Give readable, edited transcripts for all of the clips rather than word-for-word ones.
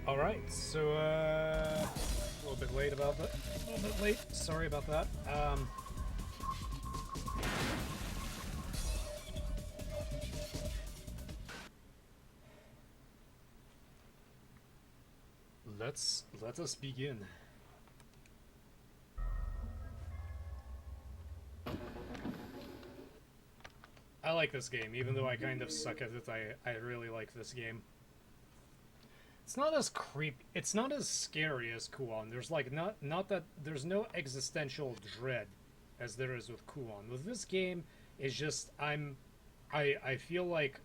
Alright, so, a little bit late about that. A little bit late, sorry about that. Let us begin. I like this game, even though I kind of suck at it, I really like this game. It's not as it's not as scary as Kuon. There's like not that there's no existential dread as there is with Kuon. With this game, it's just I feel like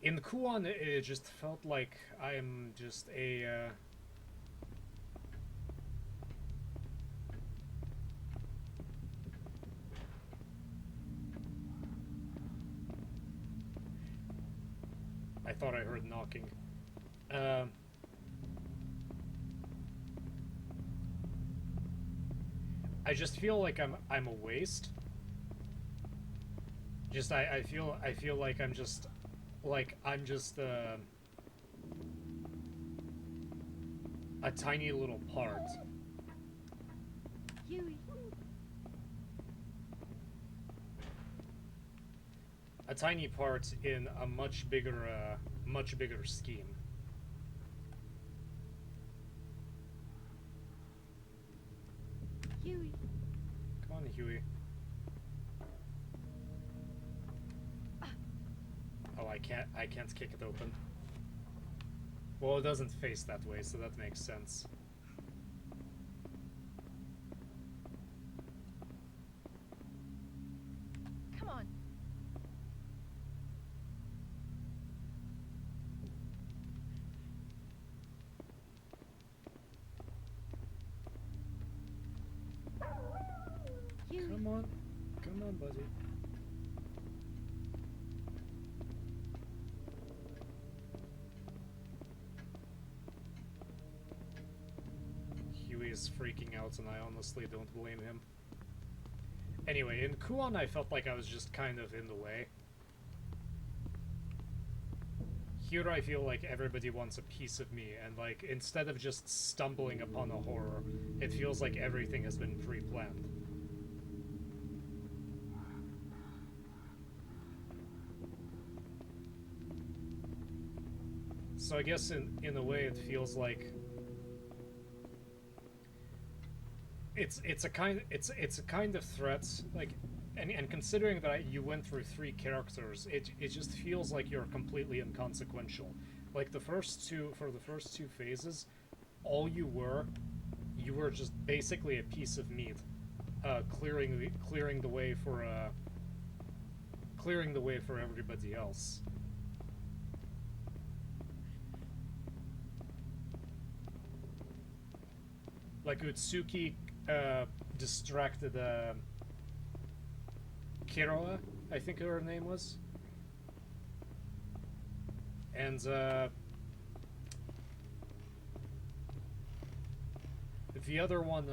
in Kuon it just felt like I'm just a I thought I heard knocking. Um I just feel like I'm a waste. Just I feel like I'm just a tiny little part. Huey. A tiny part in a much bigger scheme. Huey. Come on, Huey. Oh, I can't kick it open. Well, it doesn't face that way, so that makes sense. Come on. Huey. Come on, buddy. Huey is freaking out, and I honestly don't blame him. Anyway, in Kuon, I felt like I was just kind of in the way. Here, I feel like everybody wants a piece of me, and like, instead of just stumbling upon a horror, it feels like everything has been pre-planned. So I guess in a way it feels like it's a kind of threat, like, and considering that you went through three characters, it just feels like you're completely inconsequential. Like the first two phases, all you were just basically a piece of meat, clearing the way for everybody else. Like Utsuki distracted Kiroa, I think her name was. And the other one,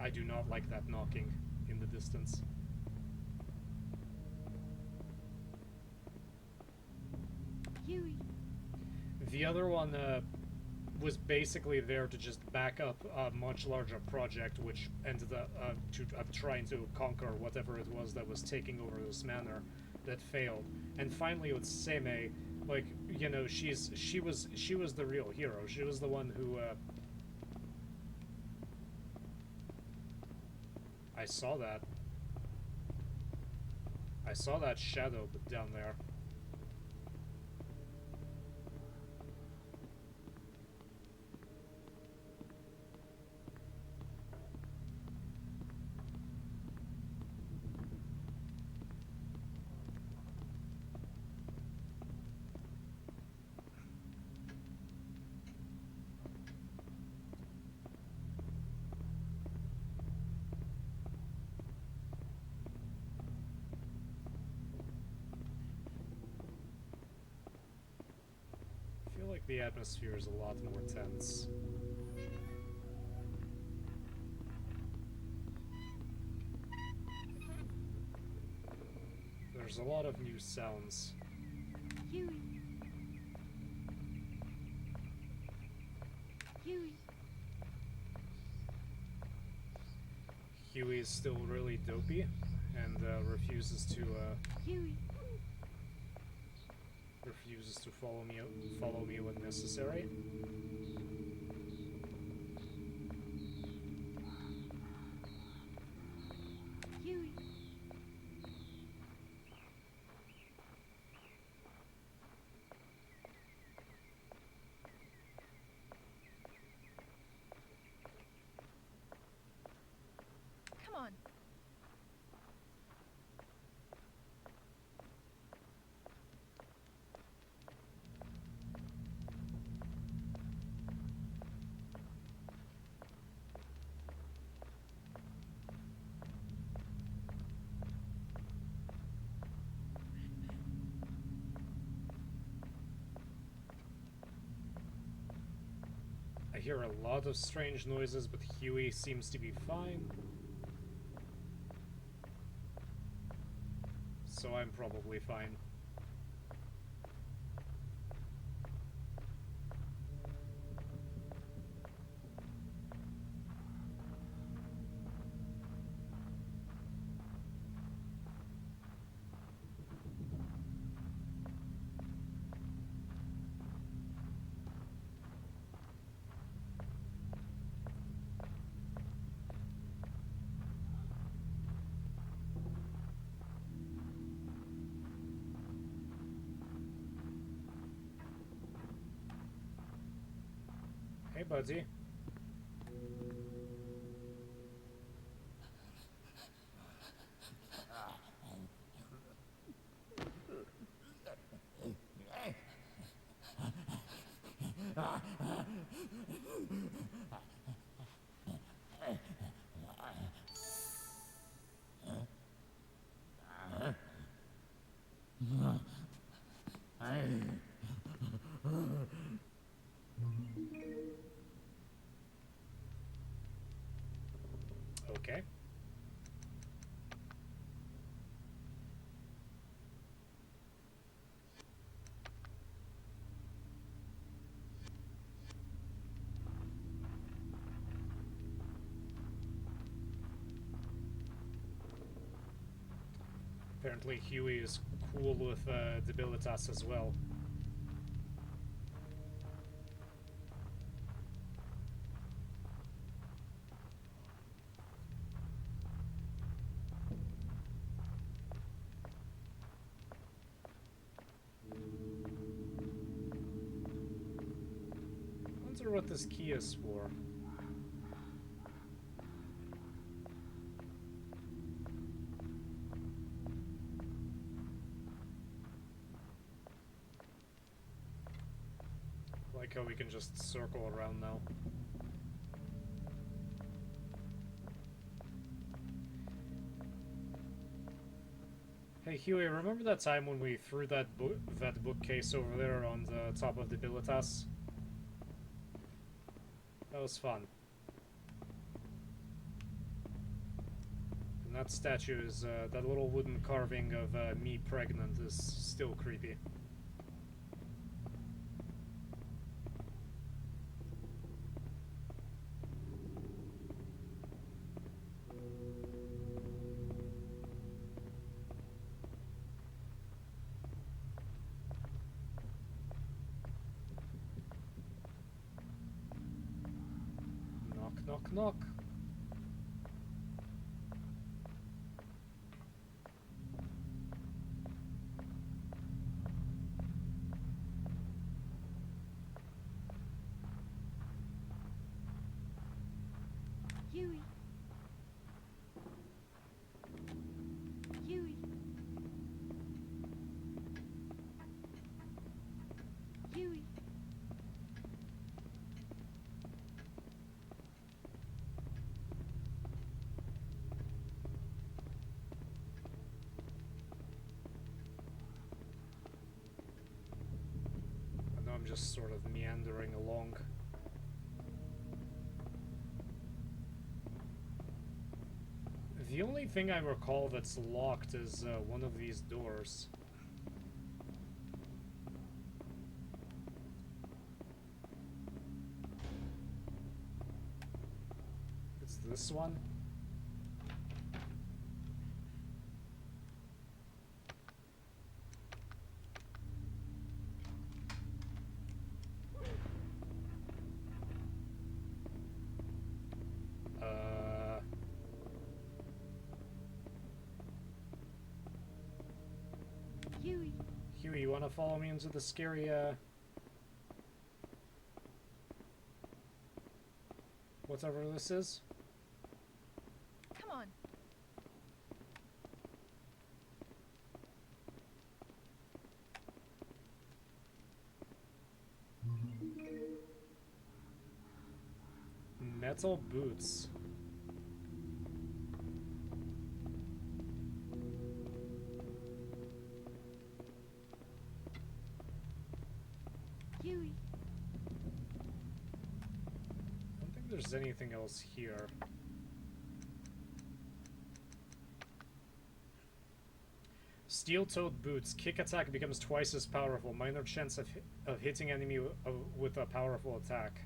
I do not like that knocking in the distance. Huey. The other one was basically there to just back up a much larger project, which ended up trying to conquer whatever it was that was taking over this manor, that failed. And finally, with Seme, like, you know, she was the real hero. She was the one who. I saw that. I saw that shadow down there. I feel like the atmosphere is a lot more tense. There's a lot of new sounds. Huey. Huey. Huey is still really dopey and refuses to Huey. follow me when necessary. Huey. Come on. I hear a lot of strange noises, but Huey seems to be fine. So I'm probably fine. Hey, buddy. Okay. Apparently Huey is cool with Debilitas as well. Wonder what this key is for. Like how we can just circle around now. Hey Huey, remember that time when we threw that bookcase over there on the top of Debilitas? That was fun. And that statue is, that little wooden carving of me pregnant is still creepy. Knock, knock, knock. Huey. Huey. Huey. I know I'm just sort of meandering along. The only thing I recall that's locked is one of these doors. this one. Huey. Huey, you wanna follow me into the scary, whatever this is? Come on. Metal boots. Huey. I don't think there's anything else here. Steel-toed boots. Kick attack becomes twice as powerful. Minor chance of hitting enemy with a powerful attack.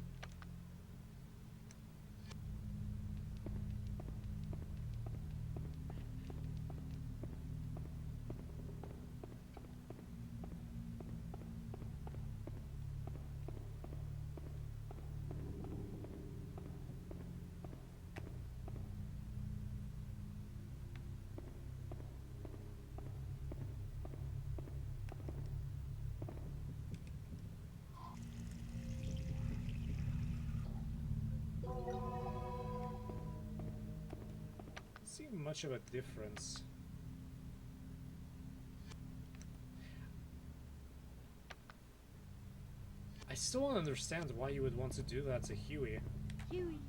See much of a difference. I still don't understand why you would want to do that to Huey. Huey.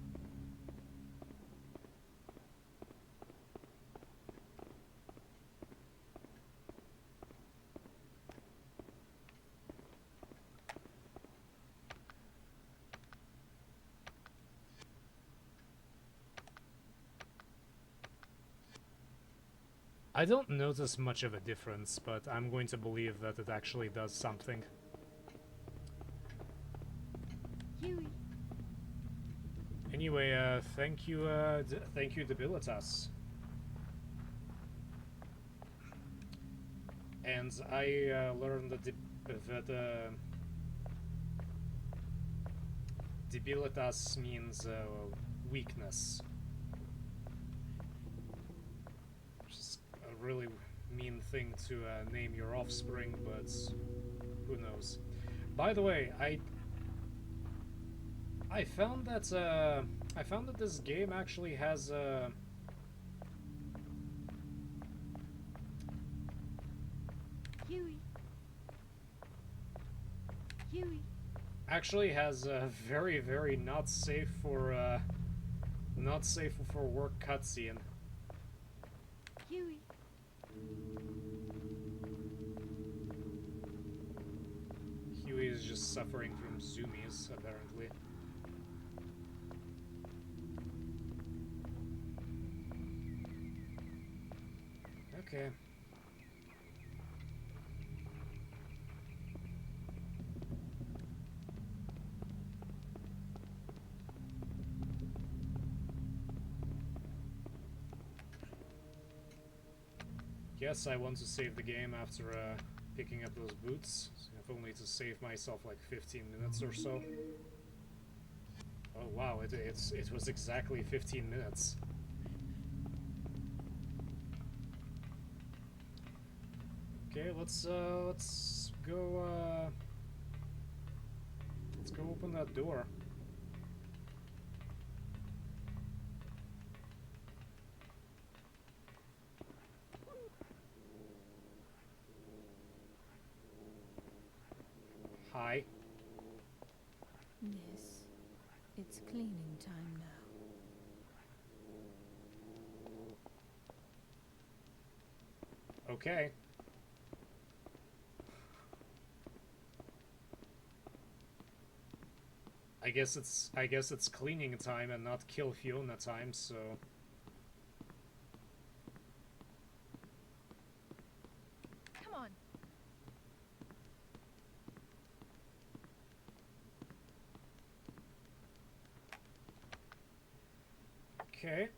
I don't notice much of a difference, but I'm going to believe that it actually does something. Huey. Anyway, thank you, thank you, Debilitas. And I learned that Debilitas means weakness. Which is a really mean thing to name your offspring, but who knows. By the way, I found that this game actually has Huey. Huey. actually has a very not safe for work cutscene. Huey. Huey is just suffering from zoomies, apparently. Okay. Yes, I want to save the game after picking up those boots, if only to save myself like 15 minutes or so. Oh wow, it was exactly 15 minutes. Okay, let's go open that door. Hi. Yes, it's cleaning time now. Okay. I guess it's cleaning time and not kill Fiona time, so Come on. Okay.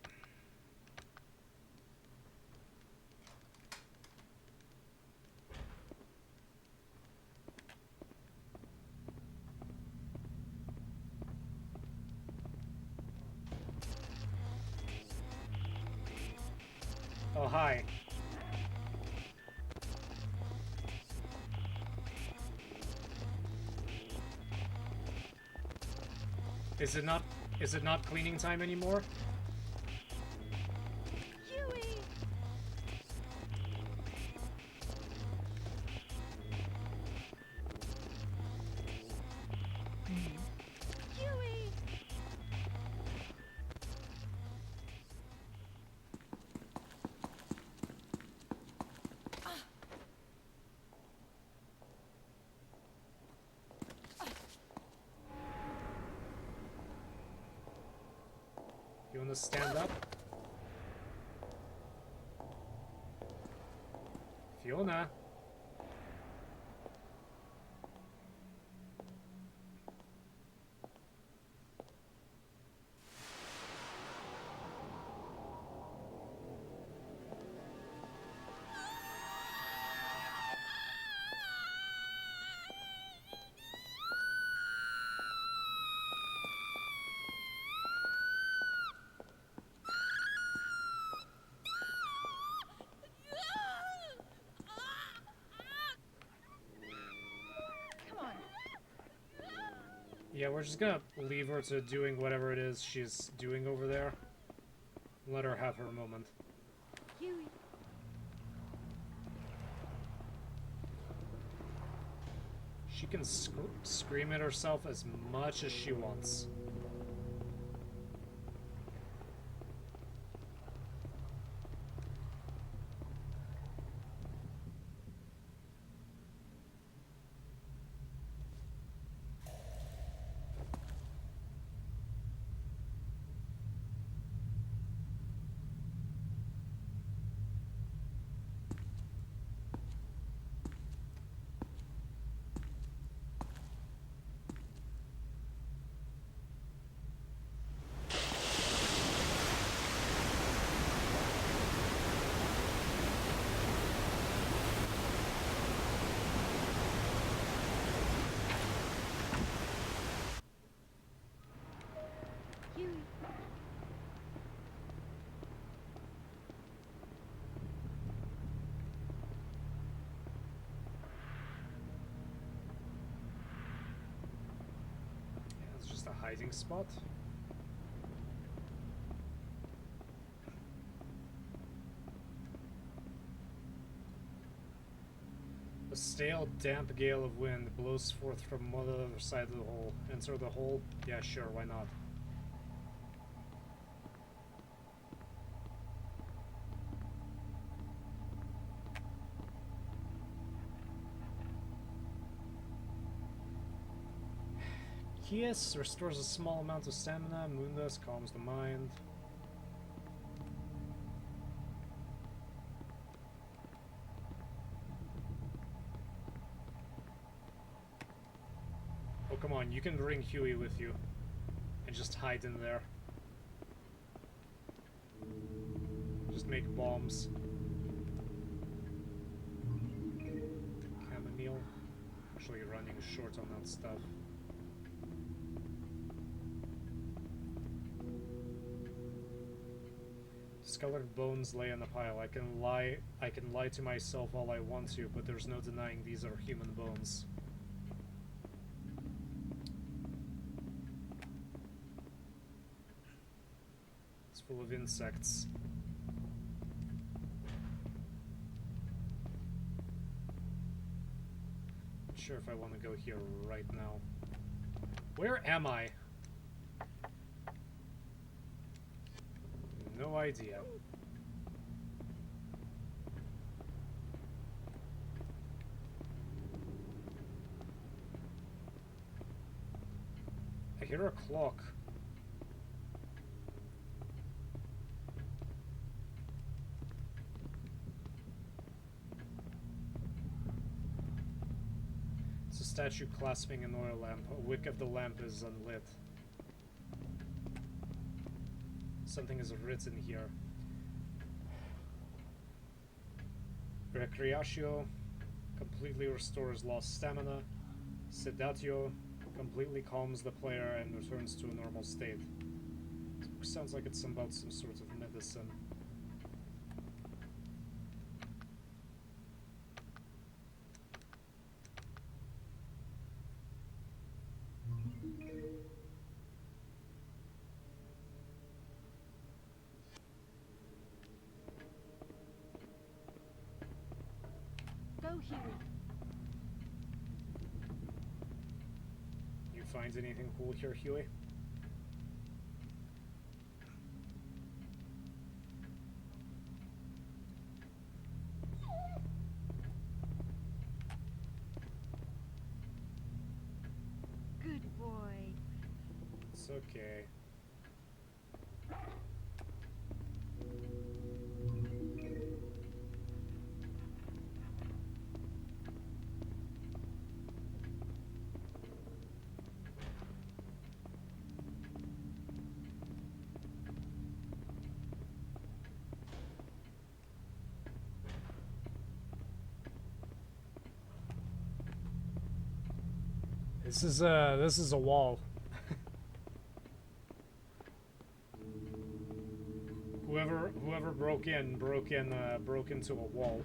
Oh, hi. Is it not cleaning time anymore? Huey! Huey! You wanna stand up? Fiona? Come on. Yeah, we're just gonna leave her to doing whatever it is she's doing over there. Let her have her moment. Huey! She can scream at herself as much as she wants. Huey! Yeah, it's just a hiding spot. A stale, damp gale of wind blows forth from one other side of the hole. Enter the hole? Yeah, sure, why not? Kiss restores a small amount of stamina. Moondust calms the mind. Oh, come on, you can bring Huey with you. And just hide in there. Just make bombs. Chamomile. Actually running short on that stuff. Discolored bones lay in a pile. I can lie to myself all I want to, but there's no denying these are human bones. It's full of insects. Not sure if I want to go here right now. Where am I? No idea. I hear a clock. It's a statue clasping an oil lamp. A wick of the lamp is unlit. something is written here. Recreatio completely restores lost stamina. Sedatio completely calms the player and returns to a normal state. This book sounds like it's about some sort of medicine. Go, Huey. You find anything cool here, Huey? Good boy. It's okay. This is a wall. Whoever broke into a wall.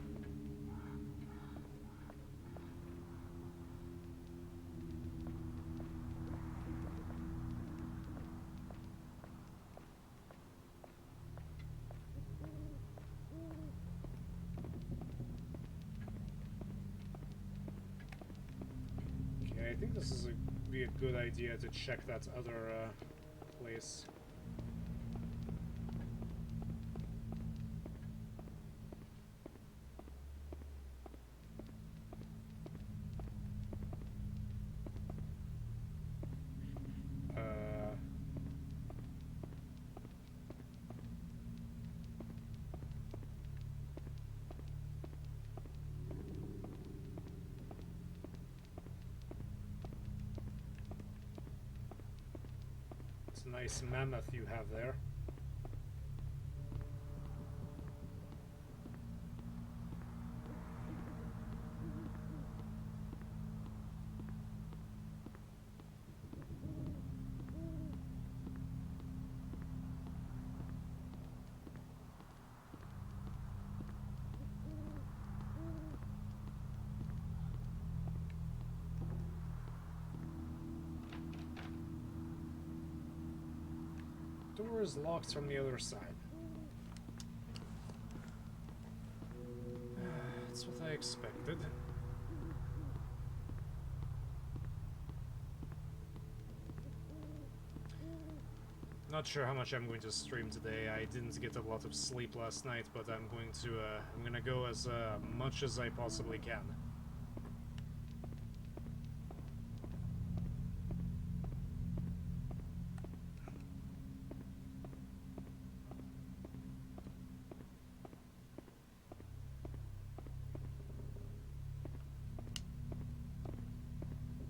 Okay, I think this is be a good idea to check that other place. It's a nice mammoth you have there. Door is locked from the other side. That's what I expected. Not sure how much I'm going to stream today. I didn't get a lot of sleep last night, but I'm gonna go as much as I possibly can.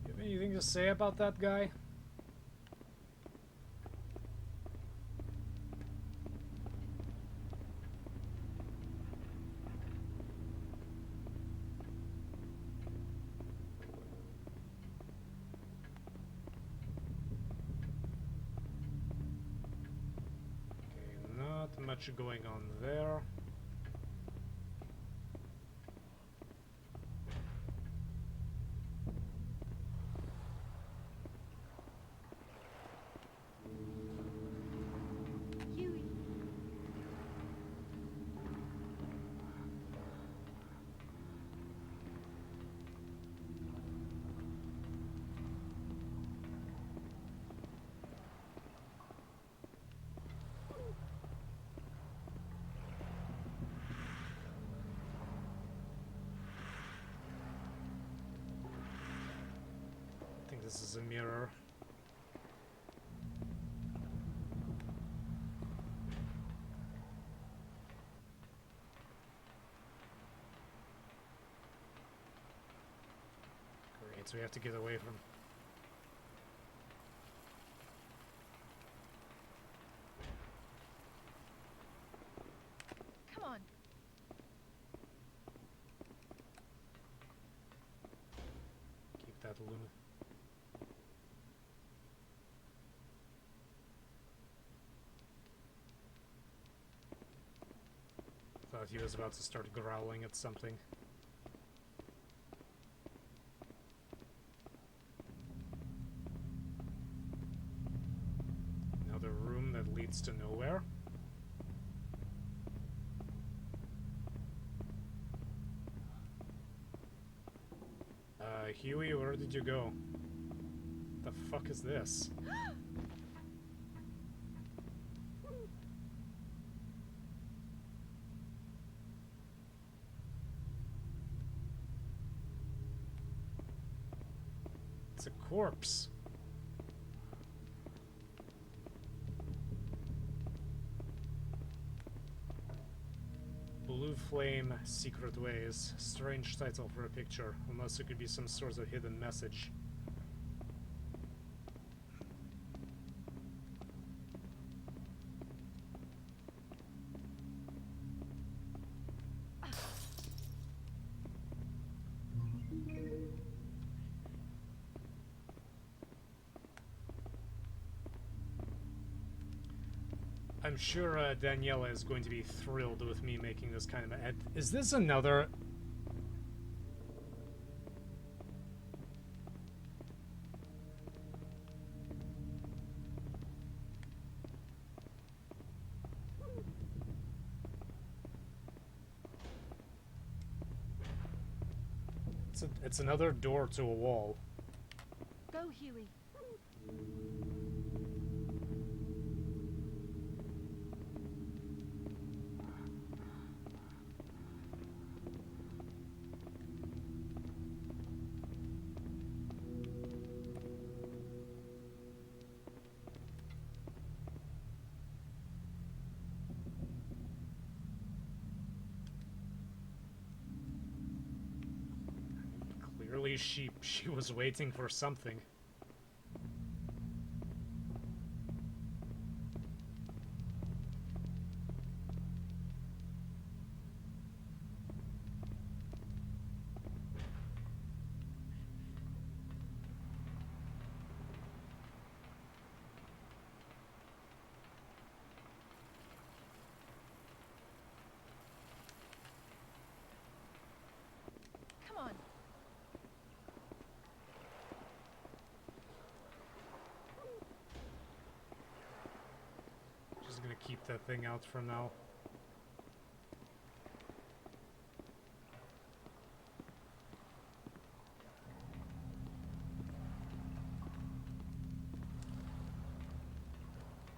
You have anything to say about that guy? Much going on there. Huey. I think this is a mirror. Great, so we have to get away from... balloon. Thought he was about to start growling at something. Another room that leads to nowhere. Huey, where did you go? The fuck is this? It's a corpse. Blue Flame, Secret Ways. Strange title for a picture, unless it could be some sort of hidden message. I'm sure Daniella is going to be thrilled with me making this kind of a... Is this another... It's another door to a wall. Go, Huey. Clearly she was waiting for something. Come on. Just gonna keep that thing out for now.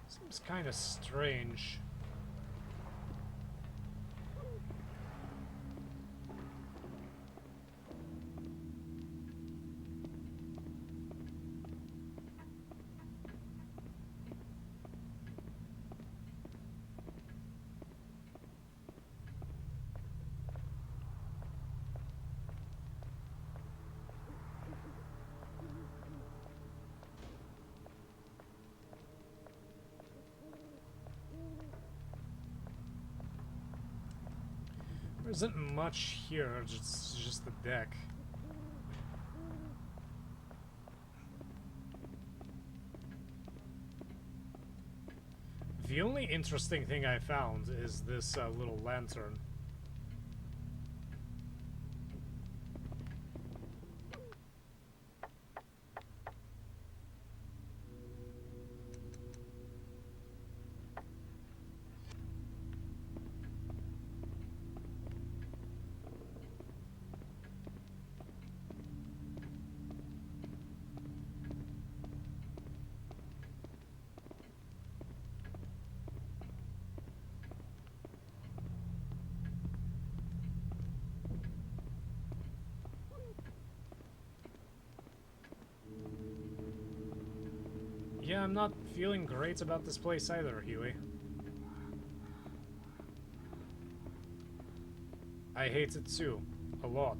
Seems kind of strange. There isn't much here, just the deck. The only interesting thing I found is this little lantern. Yeah, I'm not feeling great about this place either, Huey. I hate it too. A lot.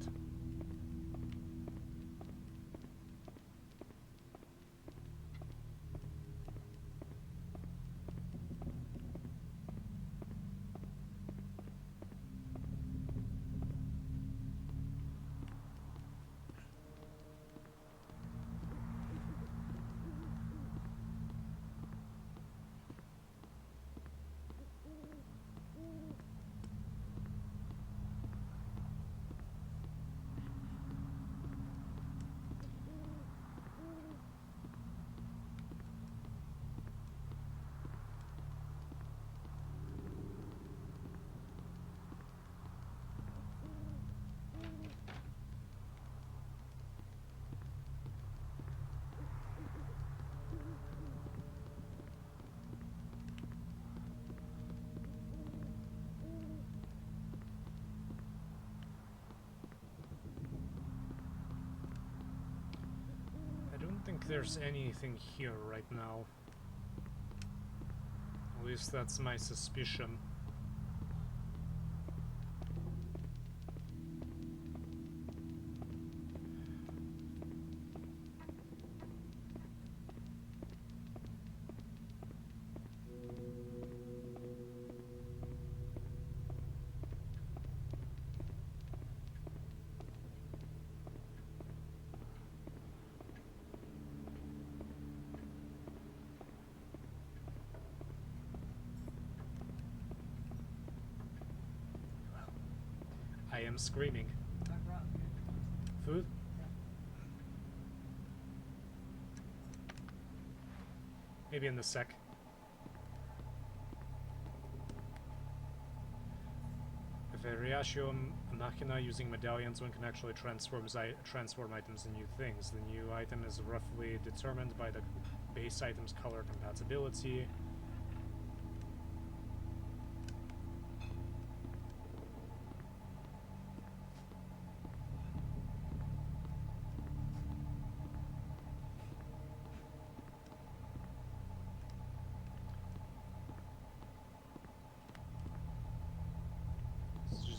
think there's anything here right now. At least that's my suspicion. I am screaming. Food? Maybe in the sec. If a Riasio Machina using medallions one can actually transform items into new things. The new item is roughly determined by the base item's color compatibility.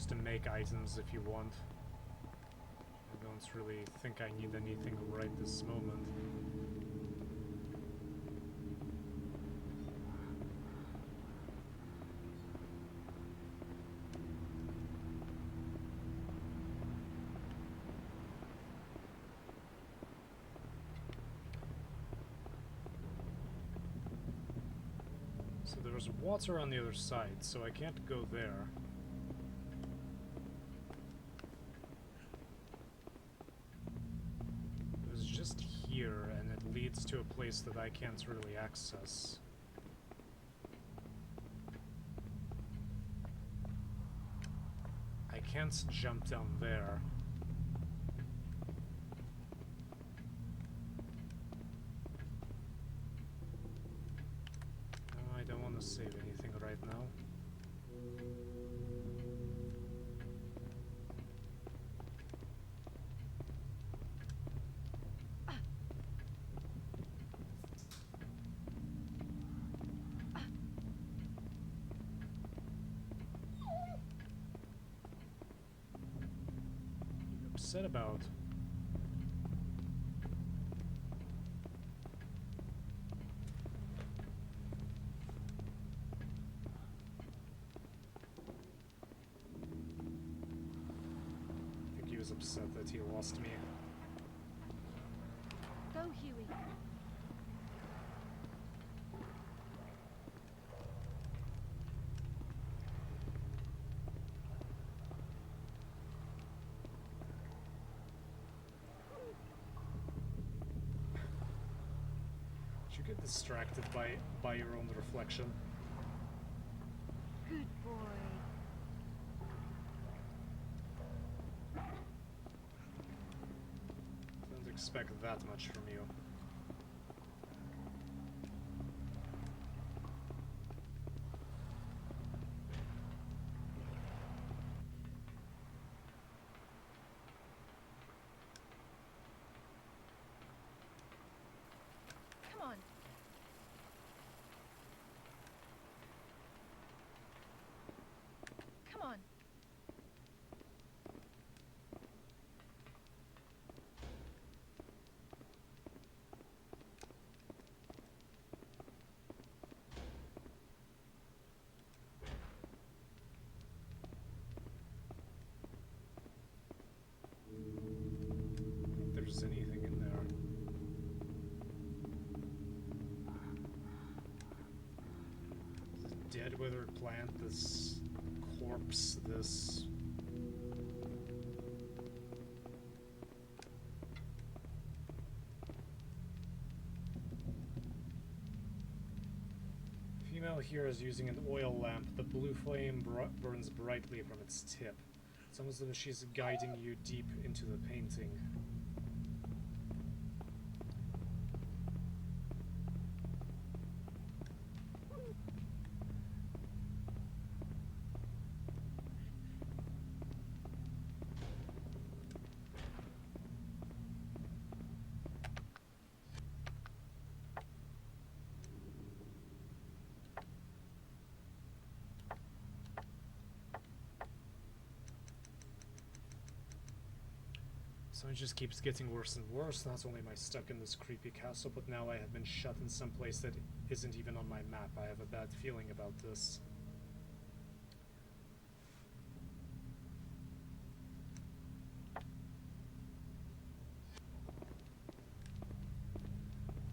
To make items if you want. I don't really think I need anything right this moment. So there's water on the other side, so I can't go there. Here, and it leads to a place that I can't really access. I can't jump down there. No, I don't want to save anything right now. Upset about? I think he was upset that he lost me. Go, Huey. You get distracted by your own reflection. Good boy. Don't expect that much from you. Come on. Come on. If there's anything in there. This dead withered plant, this corpse, this... Female here is using an oil lamp. The blue flame burns brightly from its tip. It's almost as if she's guiding you deep into the painting. So it just keeps getting worse and worse. Not only am I stuck in this creepy castle, but now I have been shut in some place that isn't even on my map. I have a bad feeling about this.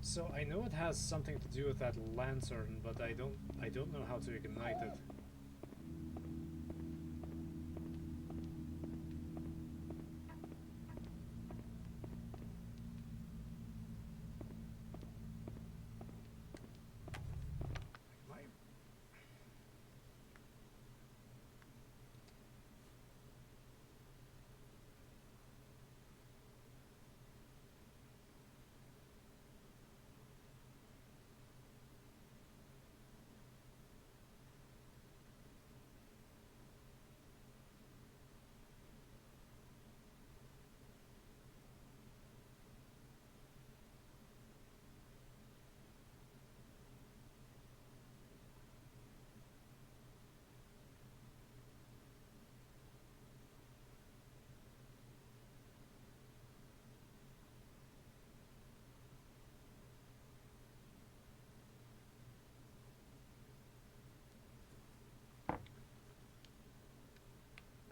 So I know it has something to do with that lantern, but I don't know how to ignite it.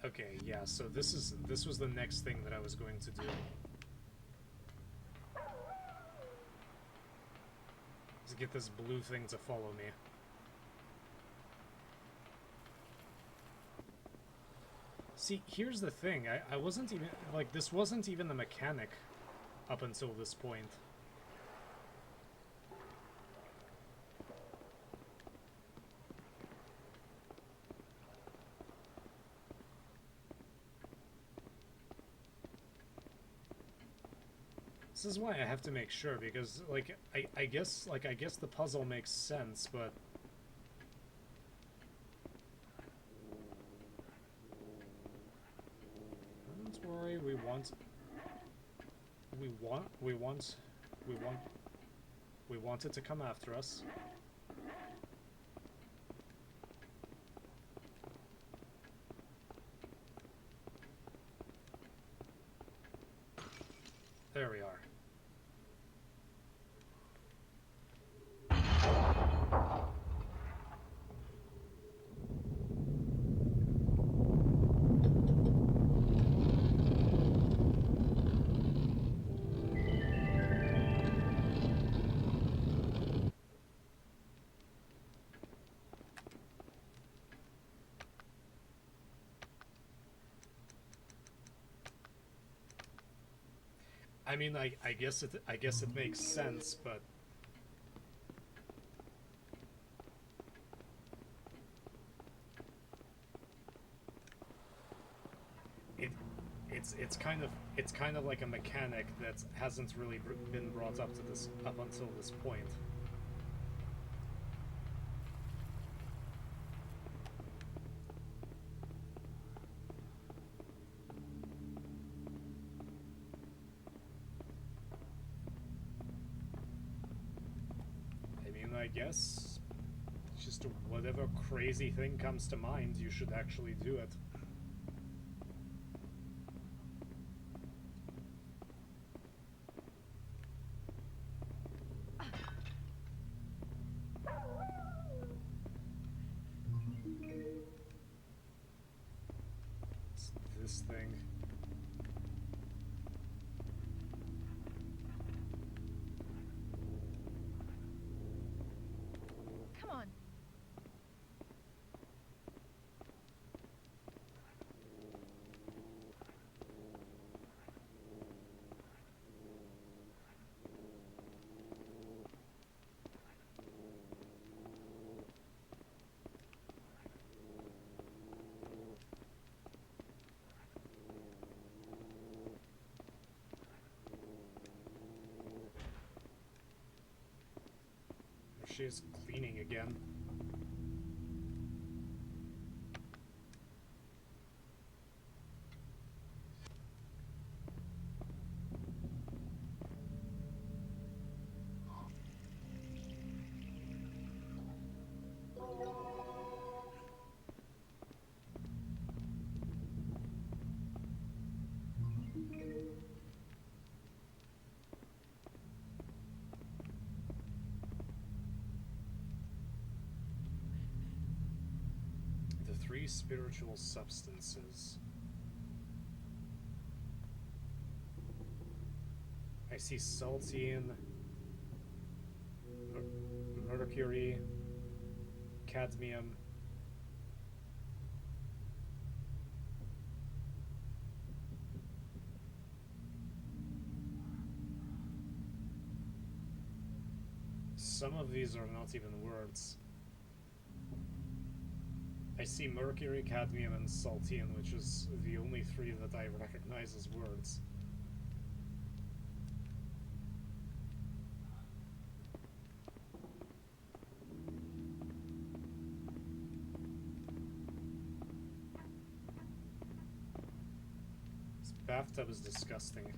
Okay, yeah, so this was the next thing that I was going to do. Is get this blue thing to follow me. See, here's the thing, I wasn't even, like, this wasn't even the mechanic up until this point. This is why I have to make sure, because, like, I guess the puzzle makes sense, but... Don't worry, we want it to come after us. There we are. I mean, I guess it makes sense, but it's kind of like a mechanic that hasn't really been brought up until this point. I guess just whatever crazy thing comes to mind, you should actually do it. It's this thing. She's cleaning again. 3 spiritual substances. I see saltine, mercury, cadmium. Some of these are not even words. I see mercury, cadmium, and saltine, which is the only 3 that I recognize as words. This bathtub is disgusting.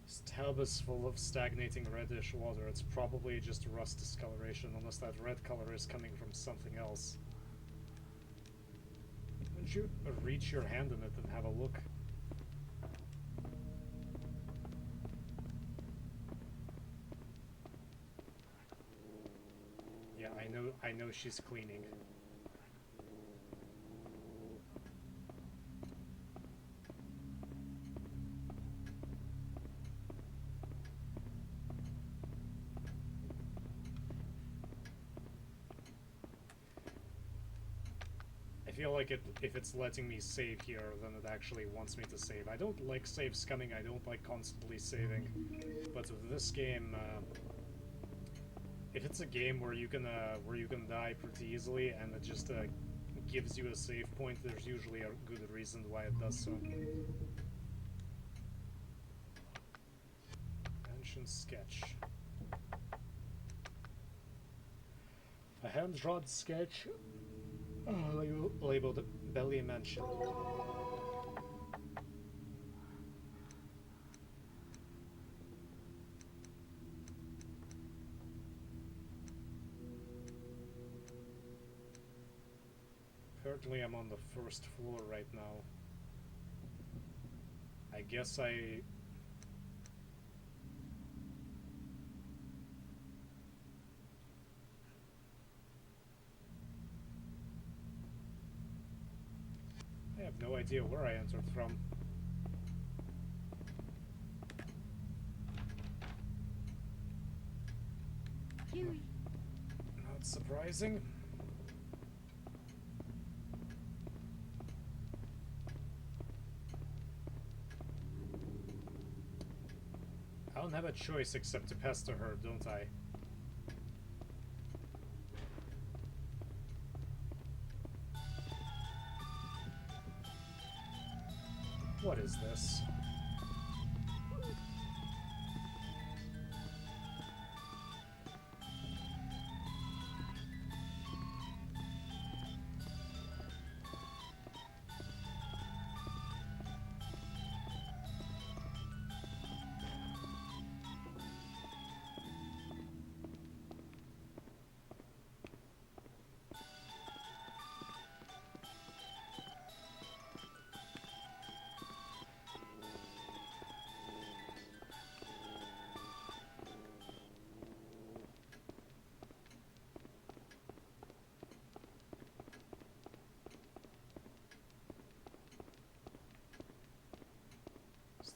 This tub is full of stagnating reddish water. It's probably just rust discoloration, unless that red color is coming from something else. Wouldn't you reach your hand in it and have a look? Yeah, I know she's cleaning. I feel like if it's letting me save here, then it actually wants me to save. I don't like save scumming, I don't like constantly saving. But with this game, if it's a game where you can die pretty easily and it just gives you a save point, there's usually a good reason why it does so. Ancient sketch. A hand-drawn sketch labeled Belly Mansion. Apparently I'm on the first floor right now. I guess I have no idea where I entered from. Huey. Not surprising. I don't have a choice except to pester her, don't I? What is this?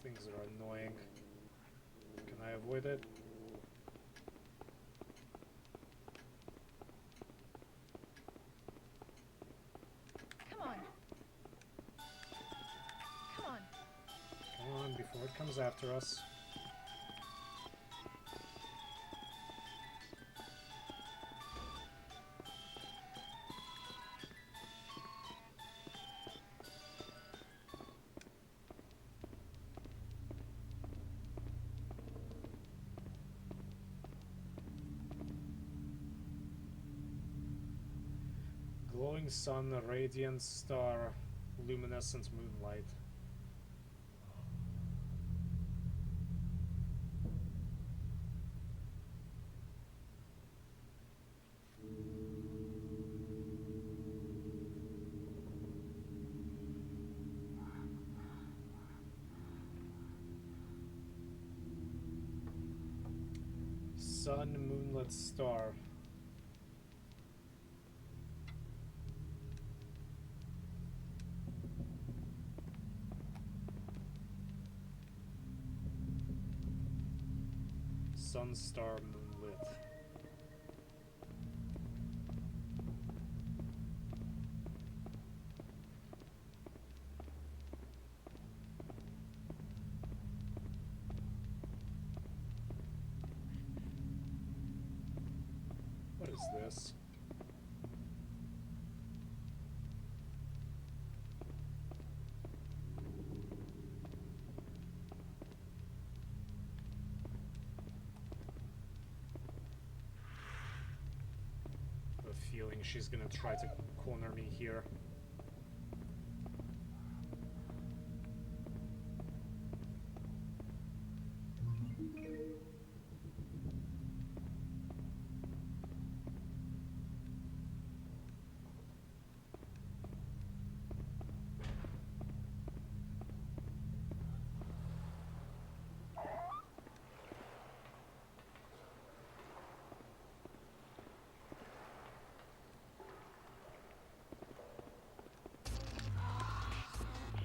Things are annoying. Can I avoid it? Come on. Come on. Come on, before it comes after us. Glowing sun, a radiant star, luminescent moonlight. Sun, moonlit star. Sun, star, moonlit. What is this? I have a feeling she's gonna try to corner me here.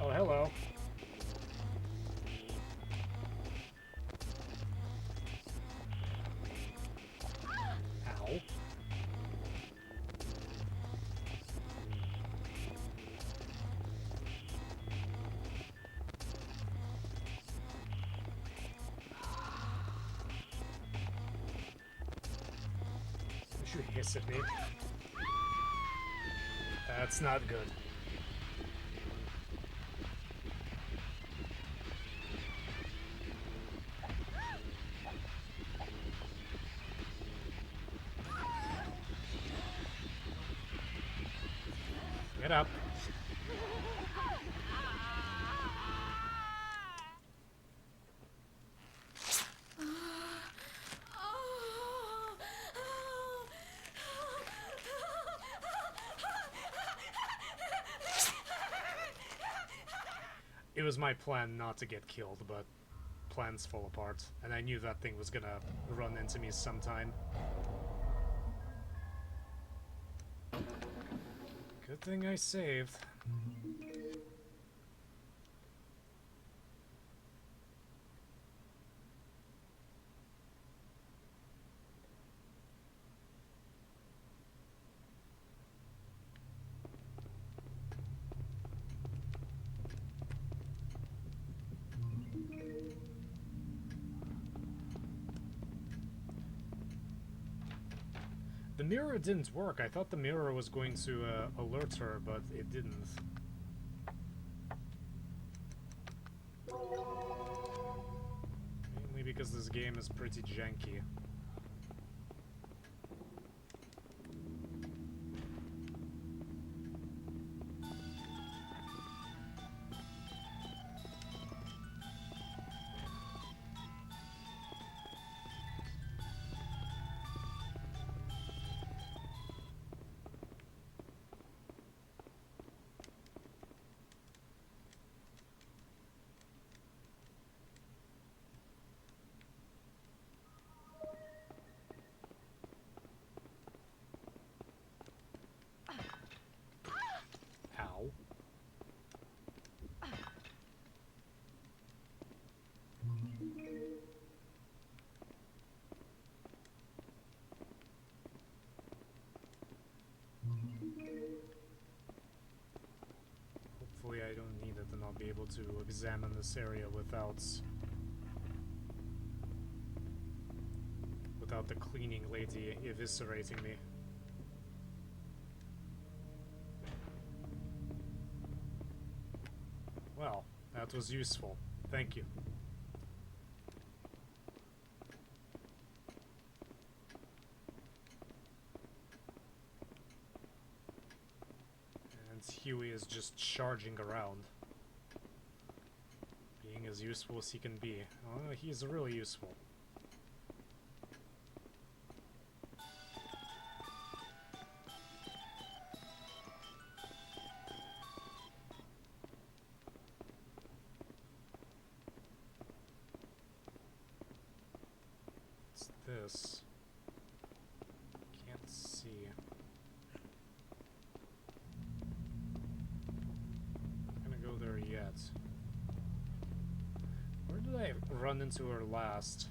Oh, hello. Ow. You hiss at me. That's not good. Get up. It was my plan not to get killed, but plans fall apart, and I knew that thing was gonna run into me sometime. Good thing I saved. The mirror didn't work. I thought the mirror was going to alert her, but it didn't. Mainly because this game is pretty janky. Ow. Hopefully I don't need it and I'll be able to examine this area without the cleaning lady eviscerating me. Well, that was useful. Thank you. And Huey is just charging around. Being as useful as he can be. Oh, he's really useful. This can't see. Not gonna go there yet. Where did I run into her last?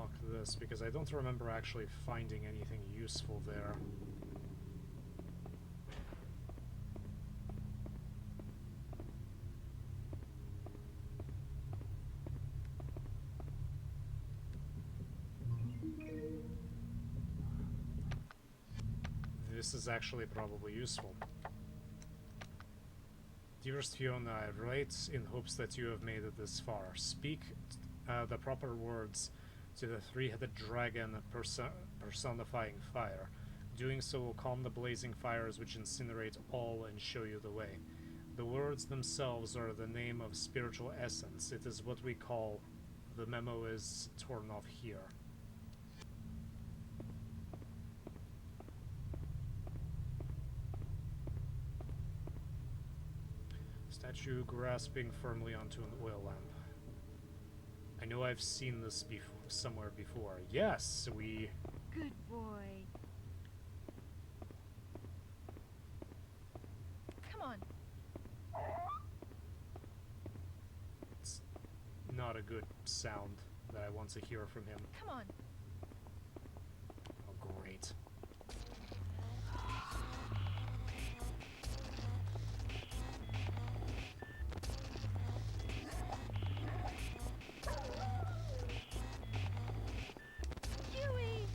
unlock this, because I don't remember actually finding anything useful there. This is actually probably useful. Dearest Fiona, I write in hopes that you have made it this far. Speak the proper words to the three-headed dragon personifying fire. Doing so will calm the blazing fires which incinerate all and show you the way. The words themselves are the name of spiritual essence. It is what we call... The memo is torn off here. Statue grasping firmly onto an oil lamp. I know I've seen this somewhere before. Yes, we... Good boy. Come on. It's not a good sound that I want to hear from him. Come on. Oh, great. Huey!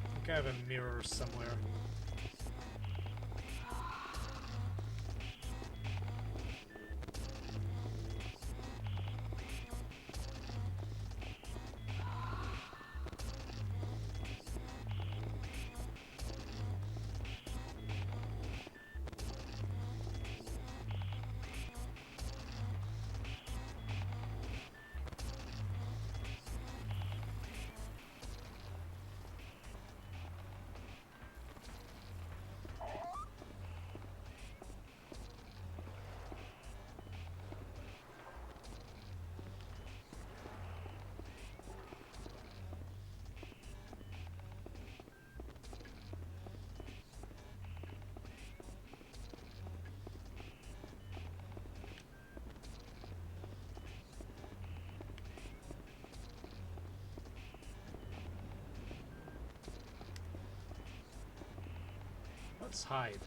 I think I have a mirror somewhere. Let's hide.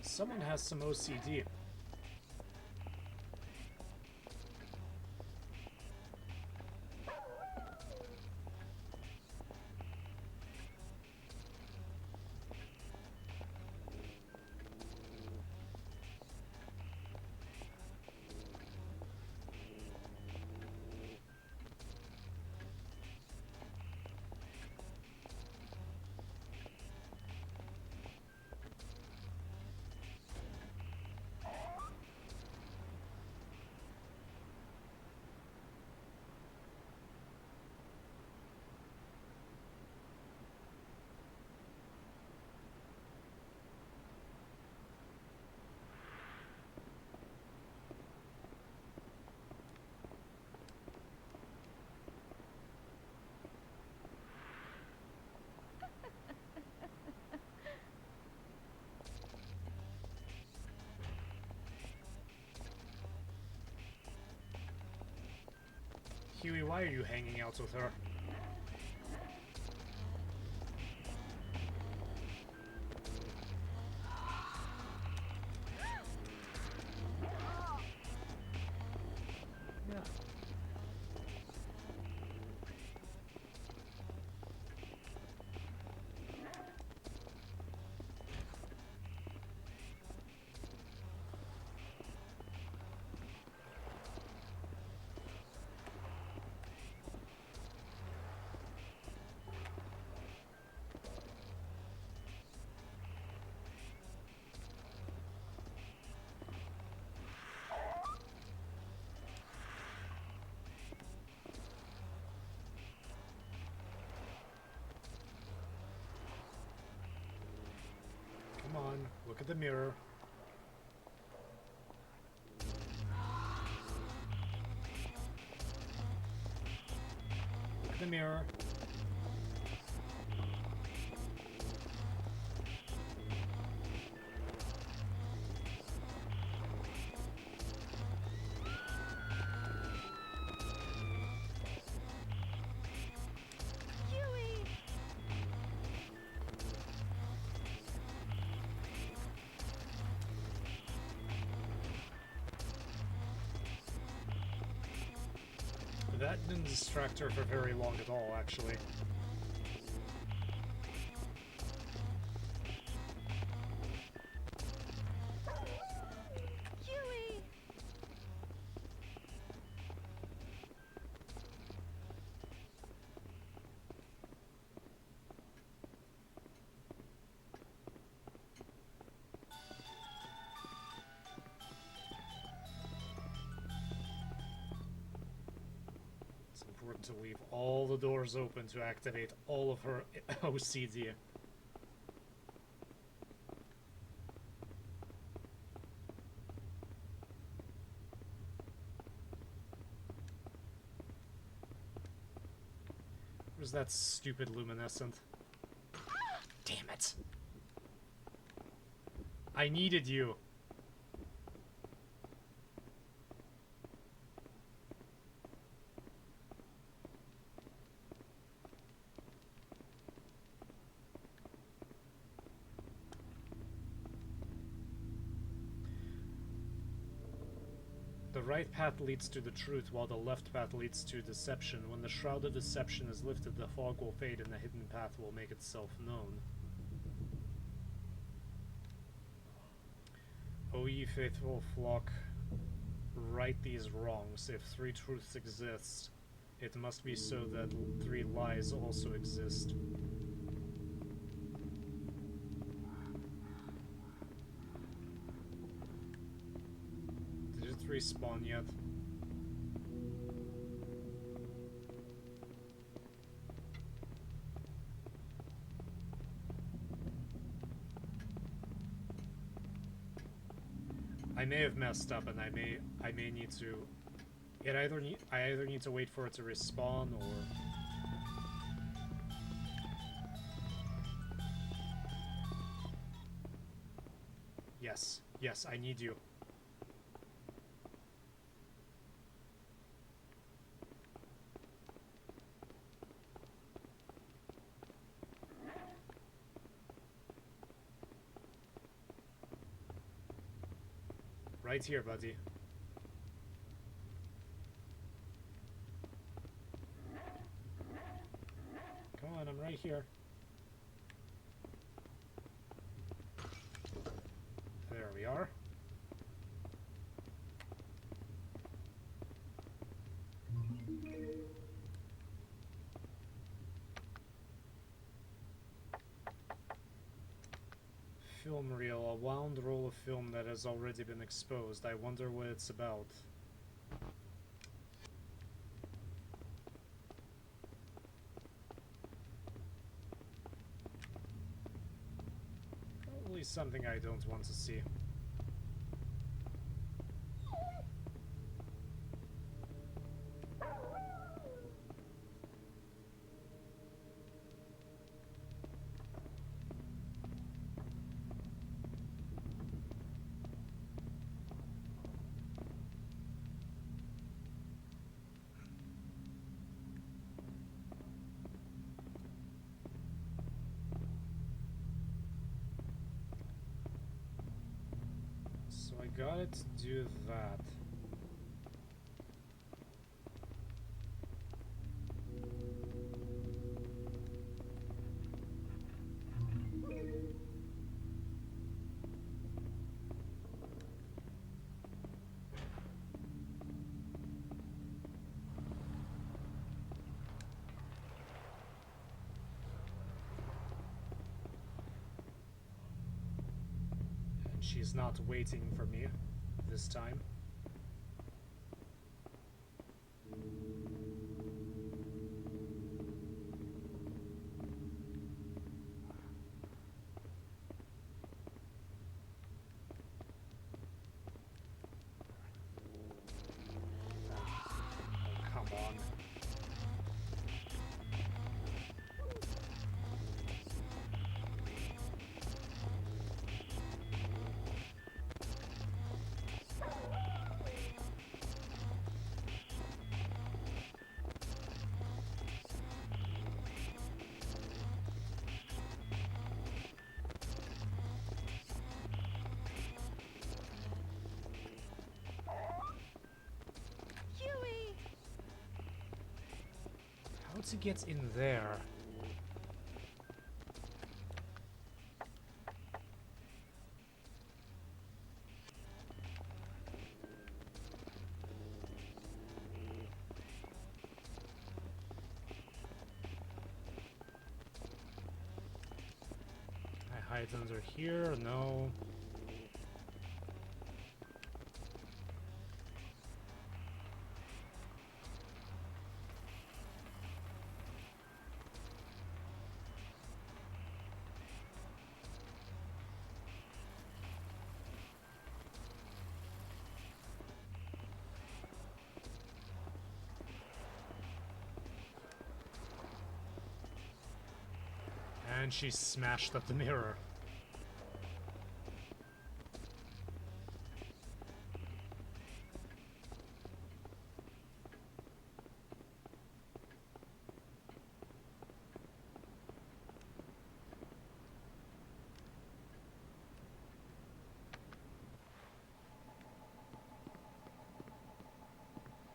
Someone has some OCD. Huey, why are you hanging out with her? at the mirror. Look at the mirror. Huey! That didn't distract her for very long at all, actually. Huey! It's important to leave all the doors open to activate all of her OCD. Where's that stupid luminescent? Damn it! I needed you! The right path leads to the truth, while the left path leads to deception. When the shroud of deception is lifted, the fog will fade and the hidden path will make itself known. O ye faithful flock, right these wrongs. If three truths exist, it must be so that three lies also exist. Did it respawn yet? I may have messed up, and I may need to. I either need to wait for it to respawn, or yes, I need you. Right here, buddy. Come on, I'm right here. There we are. Film reel, a wound roll of film that has already been exposed. I wonder what it's about. Probably something I don't want to see. So I got it to do that. And she's not waiting for me this time. to get in there? I hide under here? No. And she smashed up the mirror.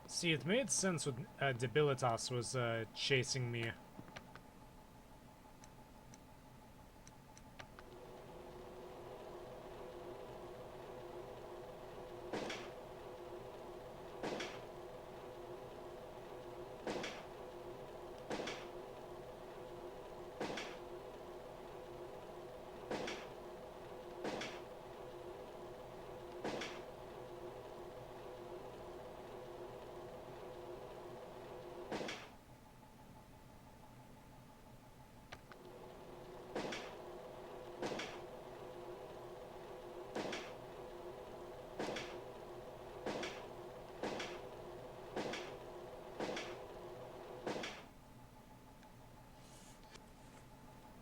See, it made sense when Debilitas was chasing me.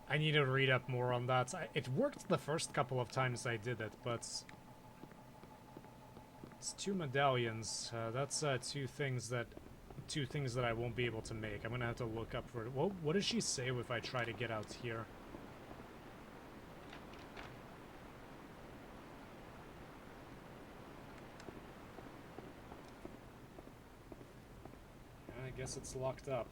I need to read up more on that. It worked the first couple of times I did it, but it's 2 medallions. That's two things that I won't be able to make. I'm gonna have to look up for it. What does she say if I try to get out here? I guess it's locked up.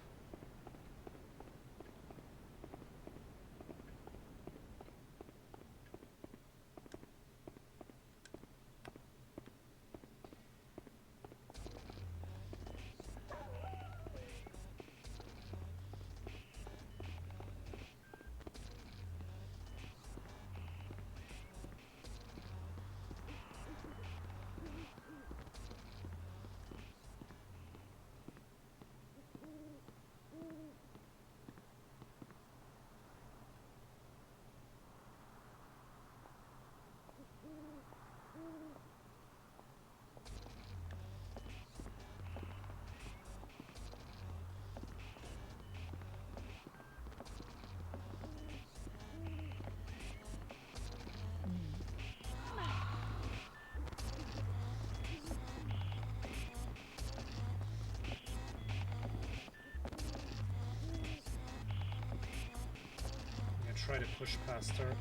Try to push past her.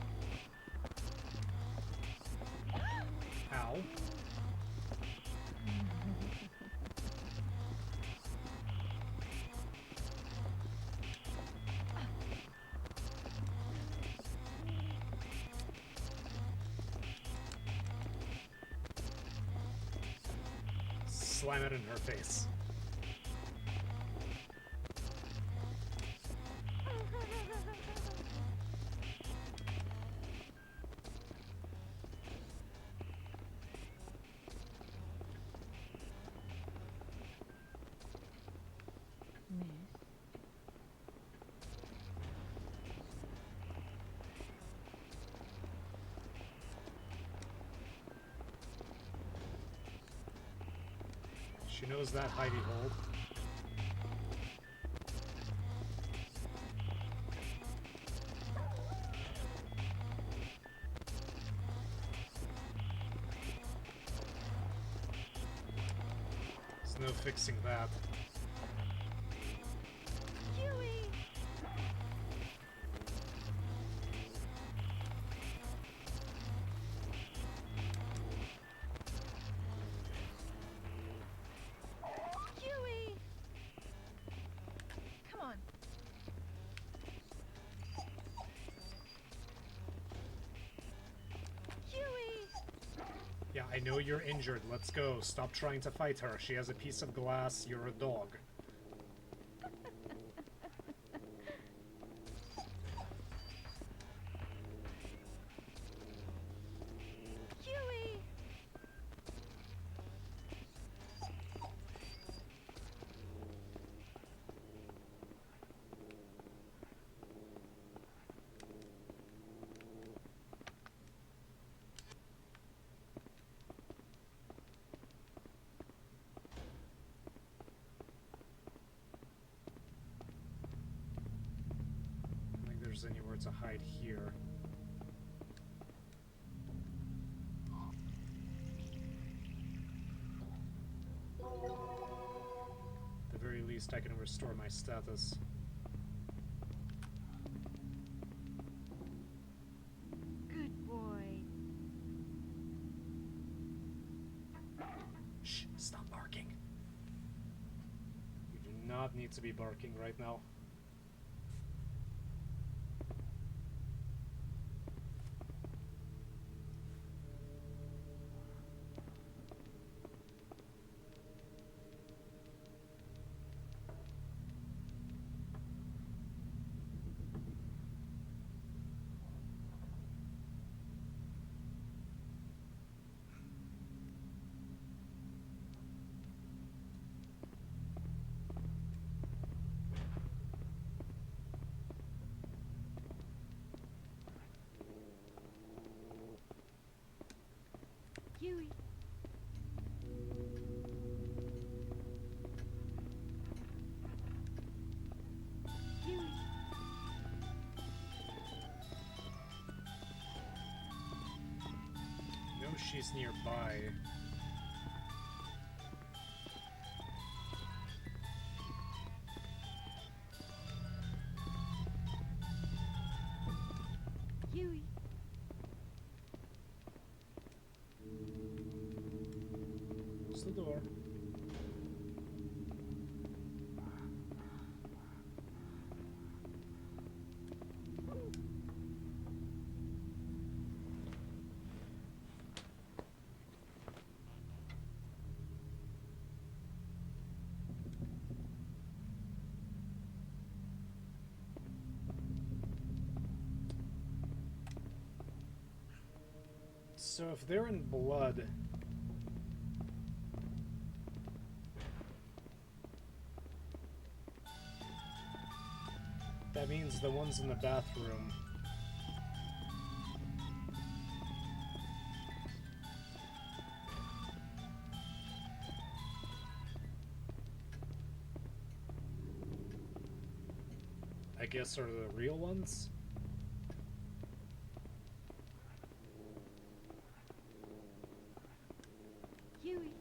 Ow. Slam it in her face. She knows that hidey hole. There's no fixing that. Huey! Huey! Come on. I know you're injured. Let's go. Stop trying to fight her. She has a piece of glass. You're a dog. Huey! I don't think there's anywhere to hide here. At the very least, I can restore my status. Good boy. Shh, stop barking. You do not need to be barking right now. Huey. Huey. No, she's nearby. Huey. Close the door. So if they're in blood, that means the ones in the bathroom. I guess are the real ones? Huey.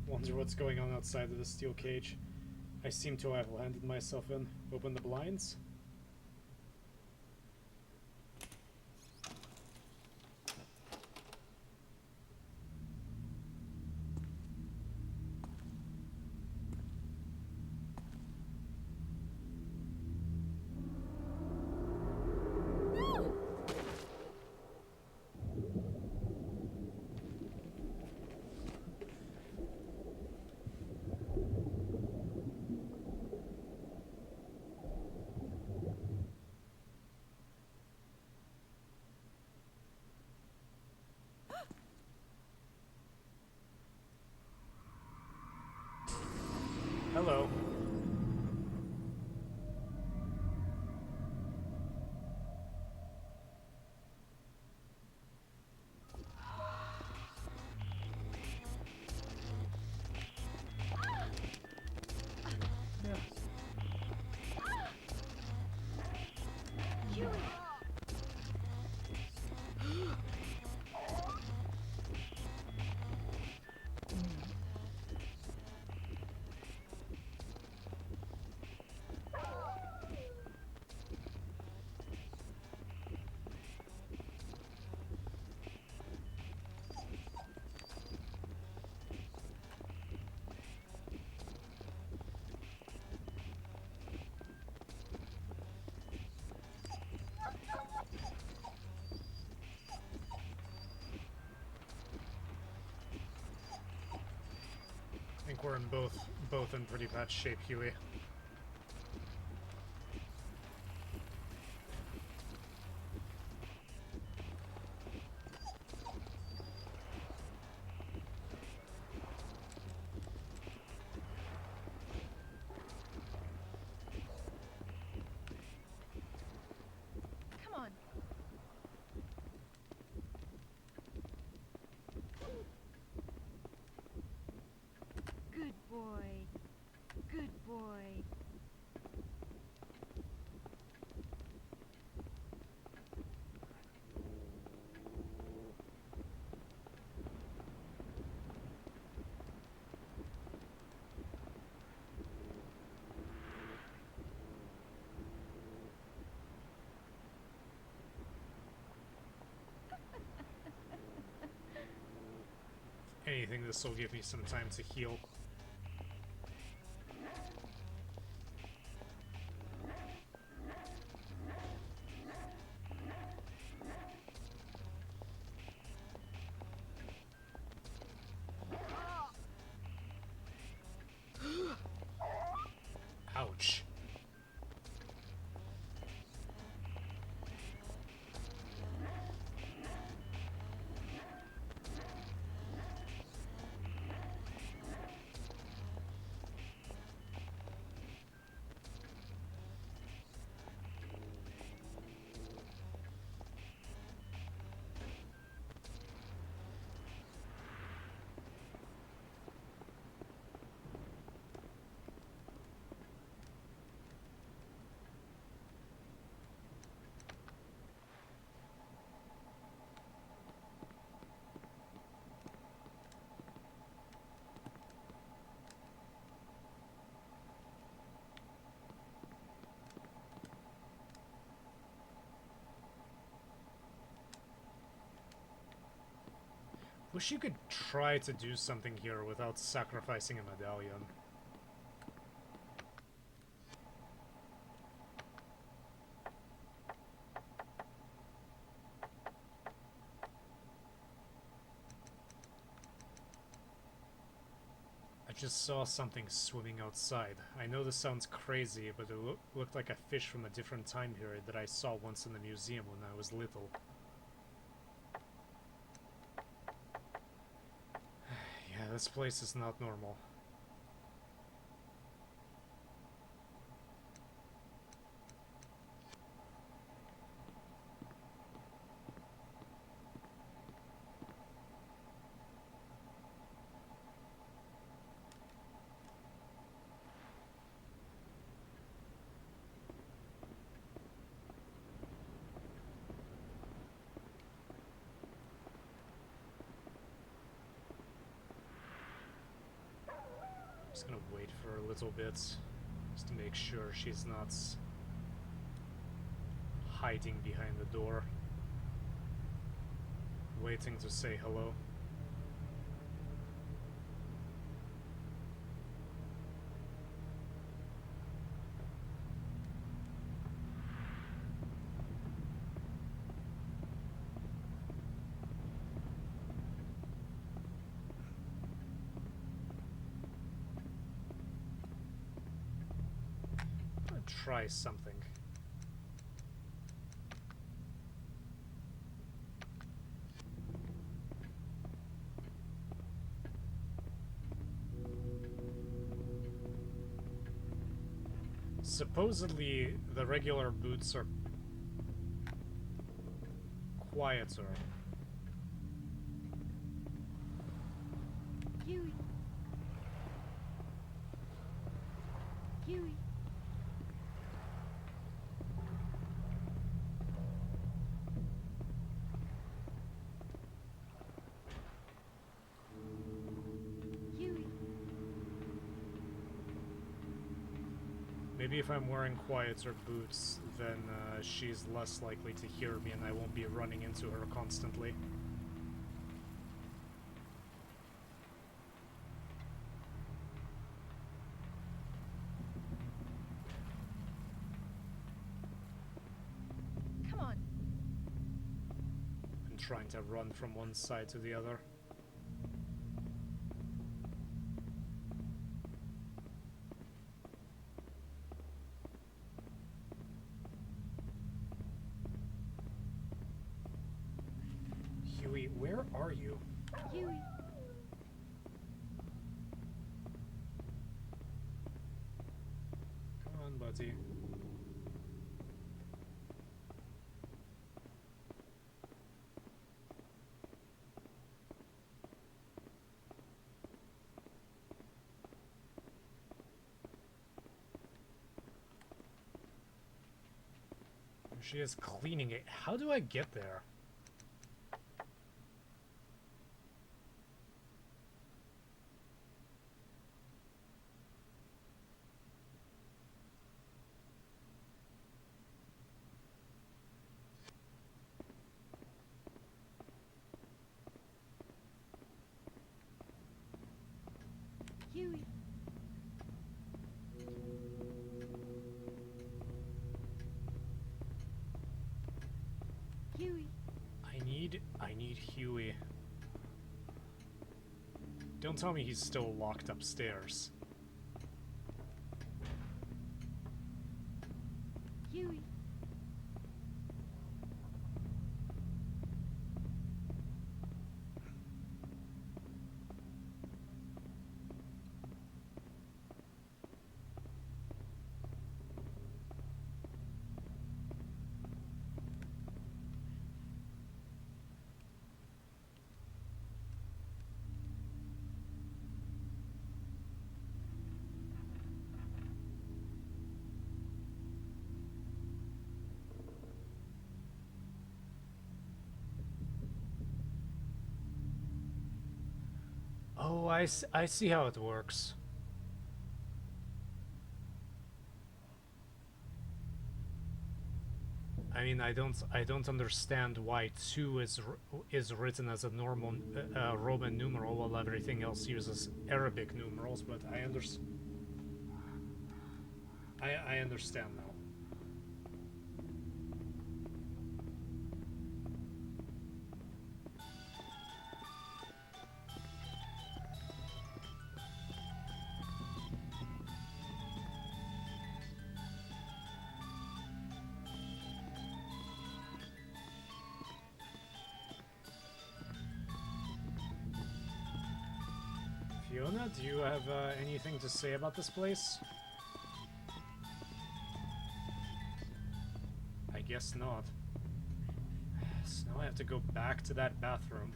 Wonder what's going on outside of the steel cage. I seem to have landed myself in. Open the blinds. think we're in both in pretty bad shape, Huey. Come on. Good boy. Good boy. Anything, this will give me some time to heal. Ouch. Wish you could try to do something here without sacrificing a medallion. I just saw something swimming outside. I know this sounds crazy, but it looked like a fish from a different time period that I saw once in the museum when I was little. Yeah, this place is not normal. Just gonna wait for a little bit, just to make sure she's not hiding behind the door, waiting to say hello. Try something. Supposedly, the regular boots are quieter. Huey. Huey. Huey. Maybe if I'm wearing quieter boots, then she's less likely to hear me and I won't be running into her constantly. Come on. And trying to run from one side to the other. Huey, where are you? Huey. Come on, buddy. She is cleaning it. How do I get there? Huey. Huey. I need Huey. Don't tell me he's still locked upstairs. Huey. Oh, I see how it works. I mean, I don't understand why 2 is written as a normal Roman numeral while everything else uses Arabic numerals, but I understand now. Fiona, do you have anything to say about this place? I guess not. So now I have to go back to that bathroom.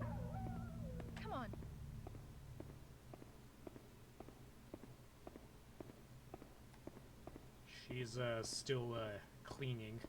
Come on. She's still cleaning.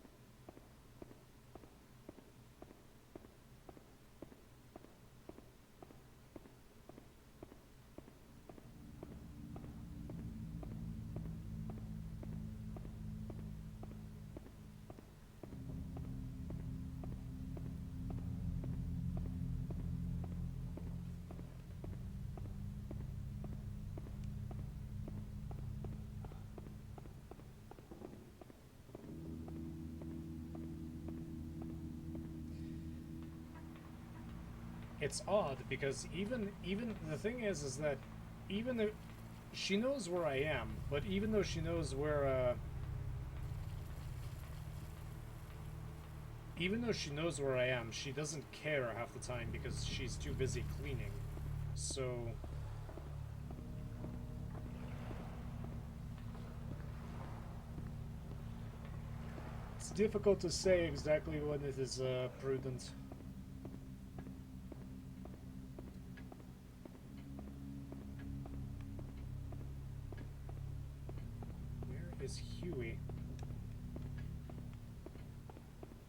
It's odd because even the thing is that even though she knows where I am, but even though she knows where even though she knows where I am, she doesn't care half the time because she's too busy cleaning. So it's difficult to say exactly when it is prudent. Is Huey?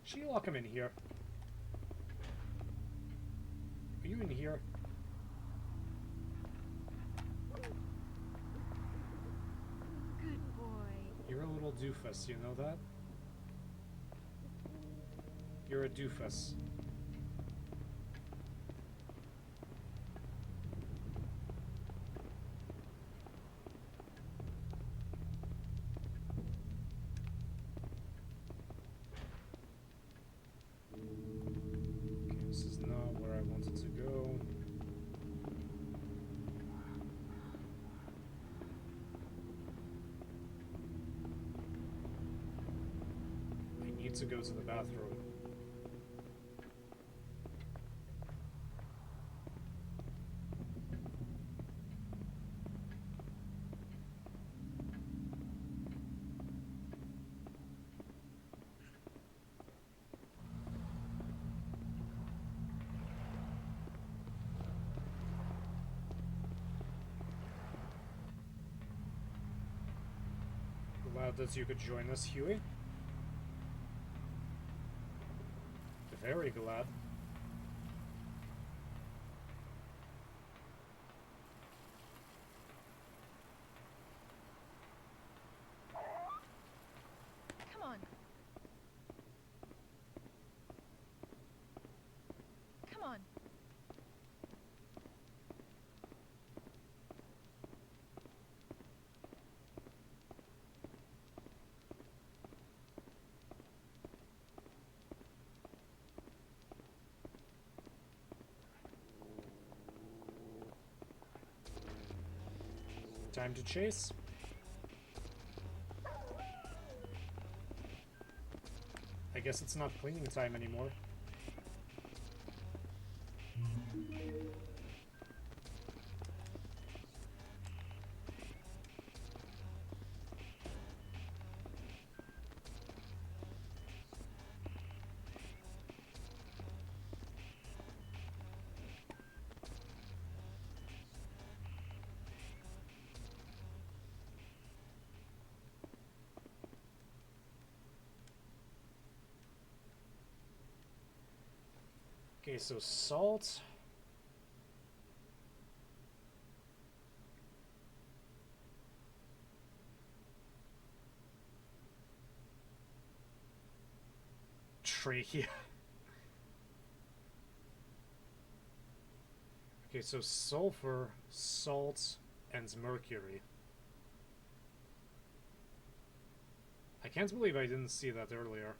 She lock him in here. Are you in here? Good boy. You're a little doofus, you know that? You're a doofus. This is not where I wanted to go. I need to go to the bathroom. Glad that you could join us, Huey. Very glad. Come on. Come on. Time to chase. I guess it's not cleaning time anymore. Okay, so salt. Trachea. Okay, so sulfur, salt, and mercury. I can't believe I didn't see that earlier.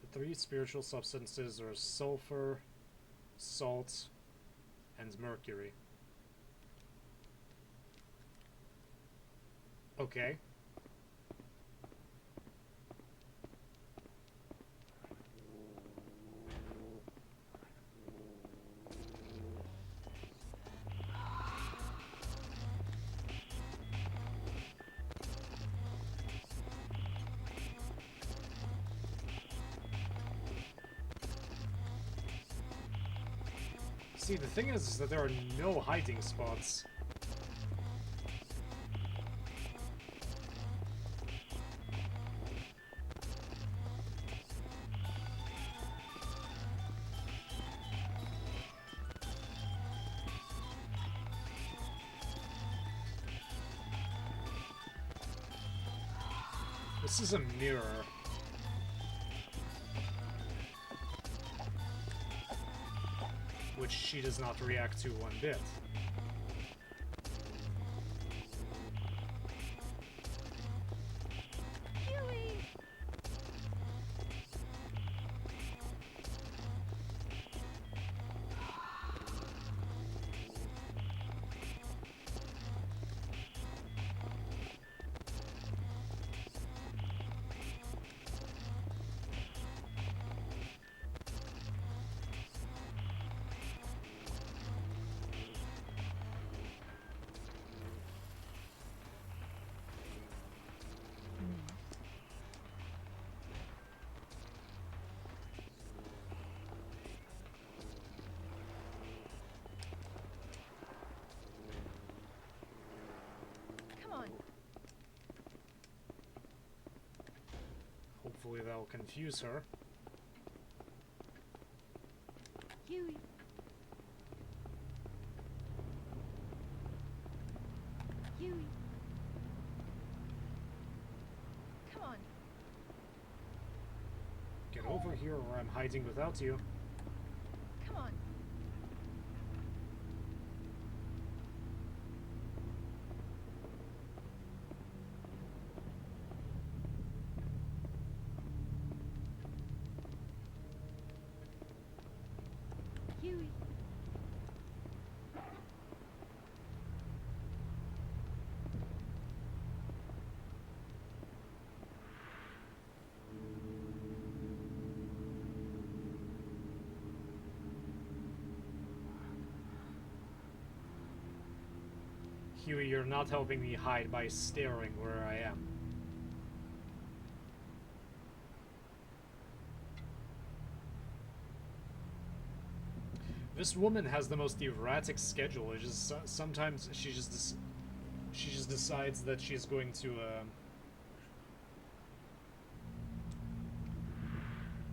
The three spiritual substances are sulfur, salt, and mercury. Okay. See, the thing is that there are no hiding spots. This is a mirror. Which she does not react to one bit. Huey! Come on. Hopefully that'll confuse her. Huey. Huey. Come on. Get over here or I'm hiding without you. Come on. Huey. Huey, you're not helping me hide by staring where I am. This woman has the most erratic schedule. It just sometimes she just decides that she's going to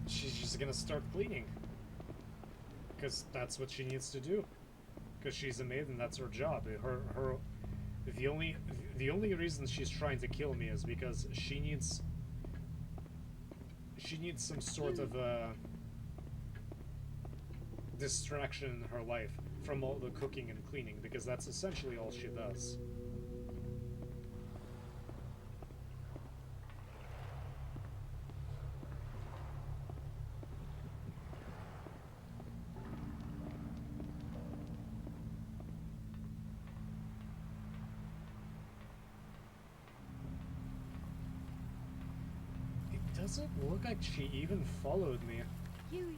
she's just gonna start cleaning because that's what she needs to do. Because she's a maid and that's her job. The only reason she's trying to kill me is because she needs some sort of distraction in her life from all the cooking and cleaning, because that's essentially all she does. It doesn't look like she even followed me. Huey.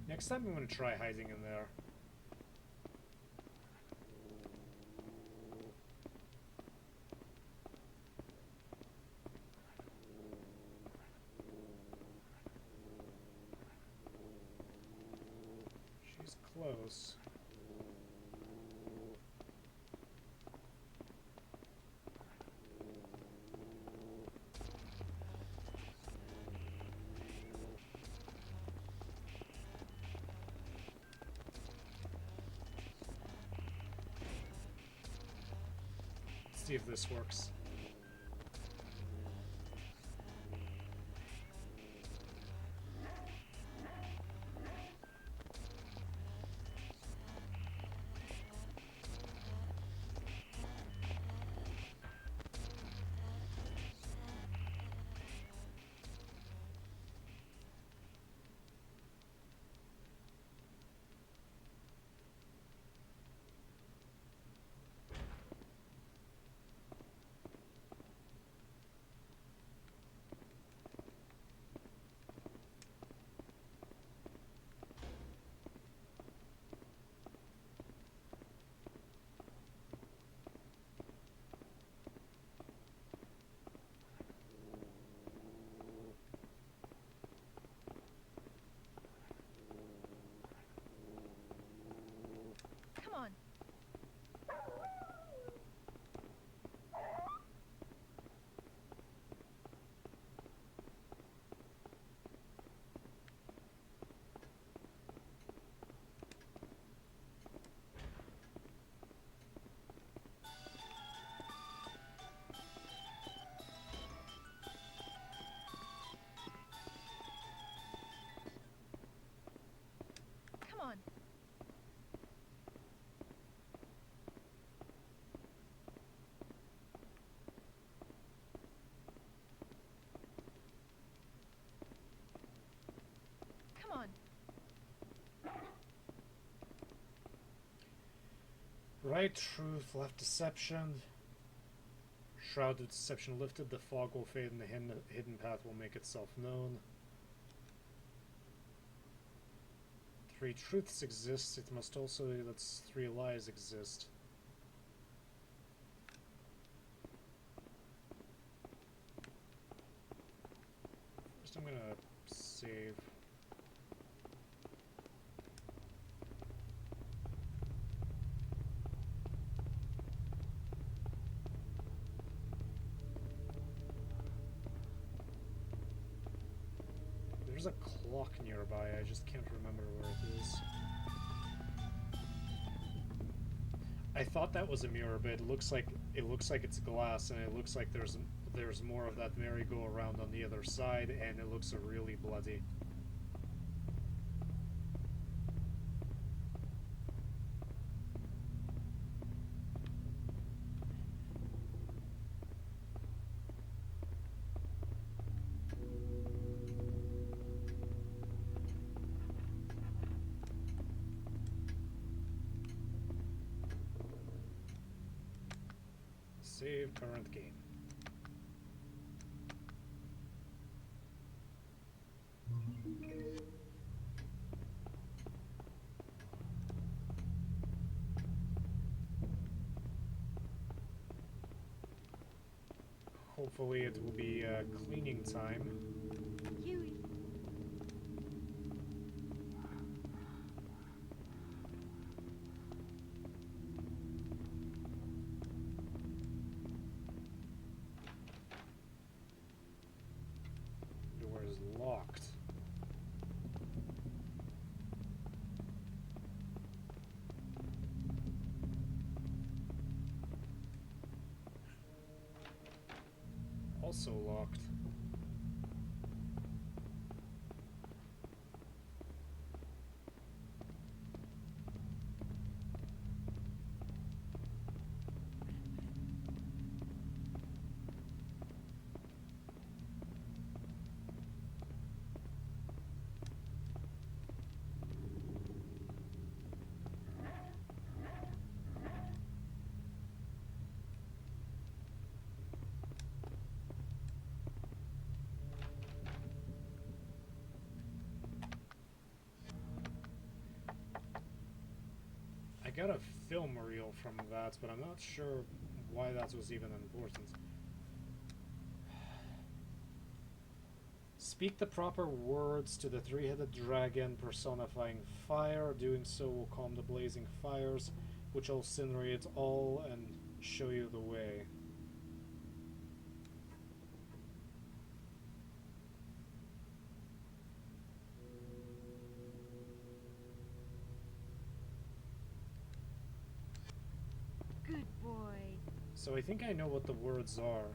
Next time I'm gonna try hiding in there. She's close. See if this works. Come on. Come on. Come on. Right truth, left deception. Shroud of deception lifted, the fog will fade and the hidden path will make itself known. 3 truths exist, it must also let 3 lies exist. First I'm gonna save. There's a clock nearby, I just can't remember where it is. I thought that was a mirror, but it looks like it's glass, and it looks like there's more of that merry-go-round on the other side, and it looks really bloody. Save current game. hopefully it will be cleaning time. Huey. Door is locked. Also locked. I got a film reel from that, but I'm not sure why that was even important. Speak the proper words to the three-headed dragon personifying fire. Doing so will calm the blazing fires, which will incinerate all and show you the way. Good boy. So I think I know what the words are.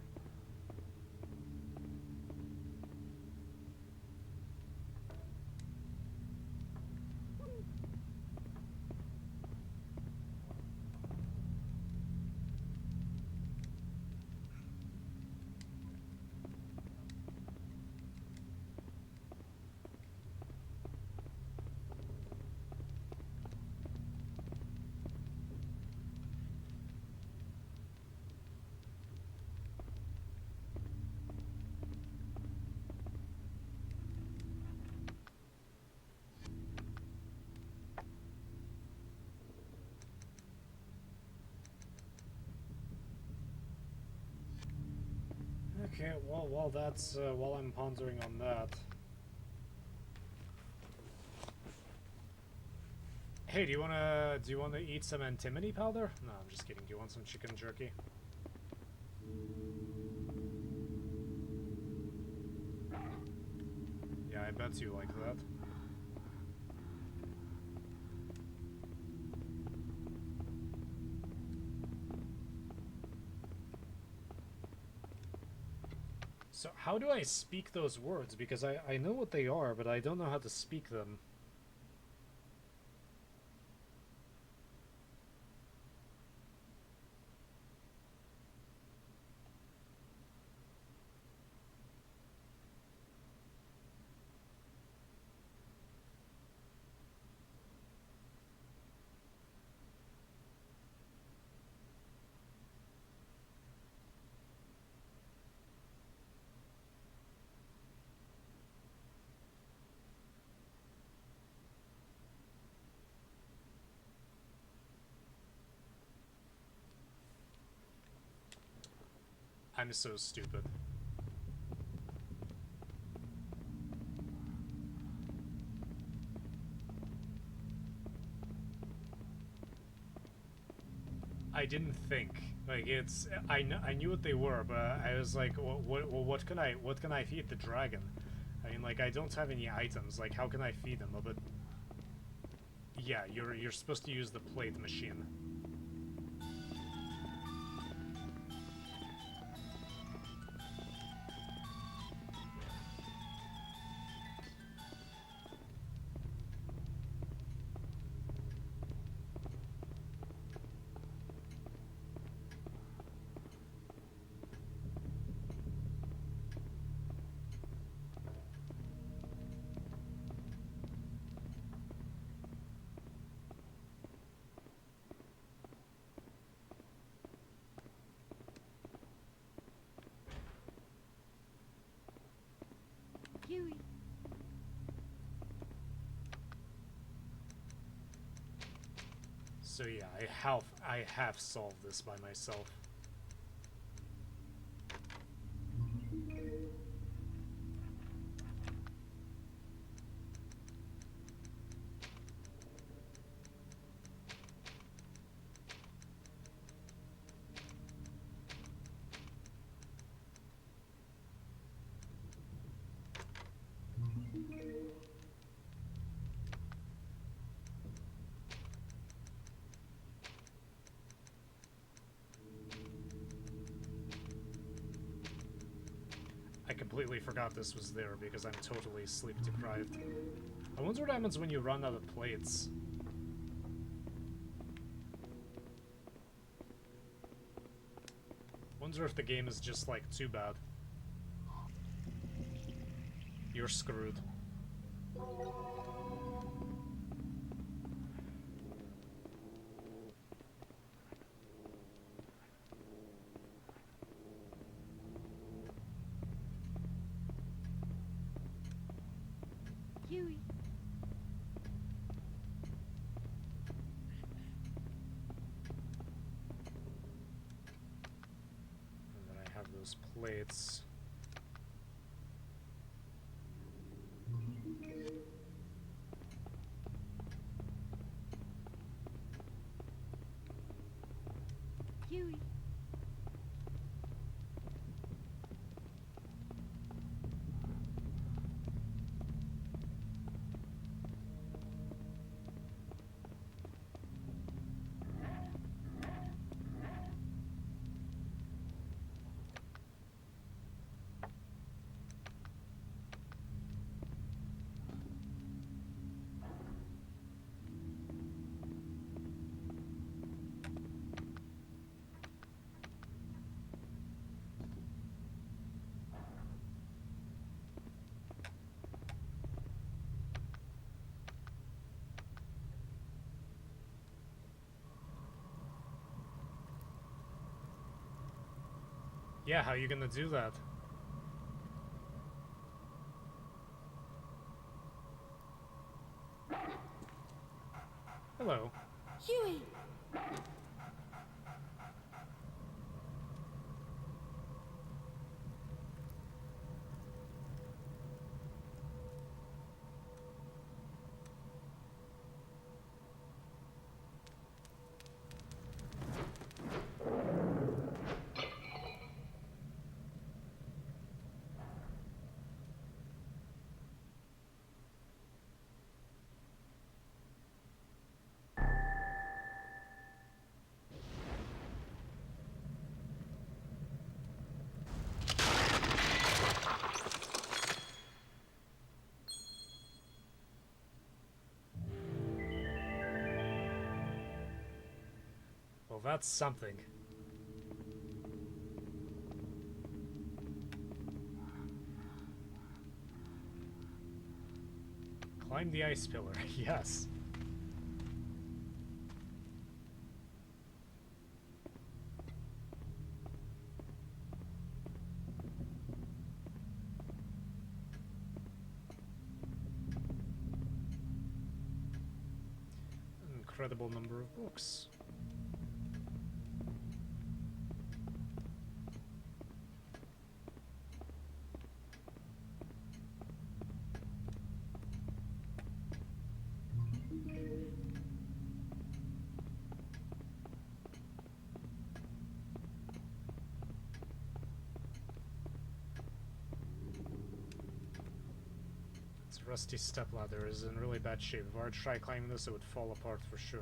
Okay, well, while I'm pondering on that. Hey, do you wanna eat some antimony powder? No, I'm just kidding. Do you want some chicken jerky? Yeah, I bet you like that. So how do I speak those words? Because I know what they are, but I don't know how to speak them. I'm so stupid. I didn't think. Like I knew what they were, but I was like, what can I feed the dragon? I mean, like I don't have any items. Like how can I feed him? But yeah, you're supposed to use the plate machine. Huey. So yeah, I have solved this by myself. completely forgot this was there because I'm totally sleep deprived. I wonder what happens when you run out of plates. Wonder if the game is just like too bad. You're screwed. Huey. And then I have those plates. Huey. Yeah, how you gonna do that? Hello. Huey! Well, that's something. Climb the ice pillar, yes. An incredible number of books. This rusty stepladder is in really bad shape. If I were to try climbing this, it would fall apart for sure.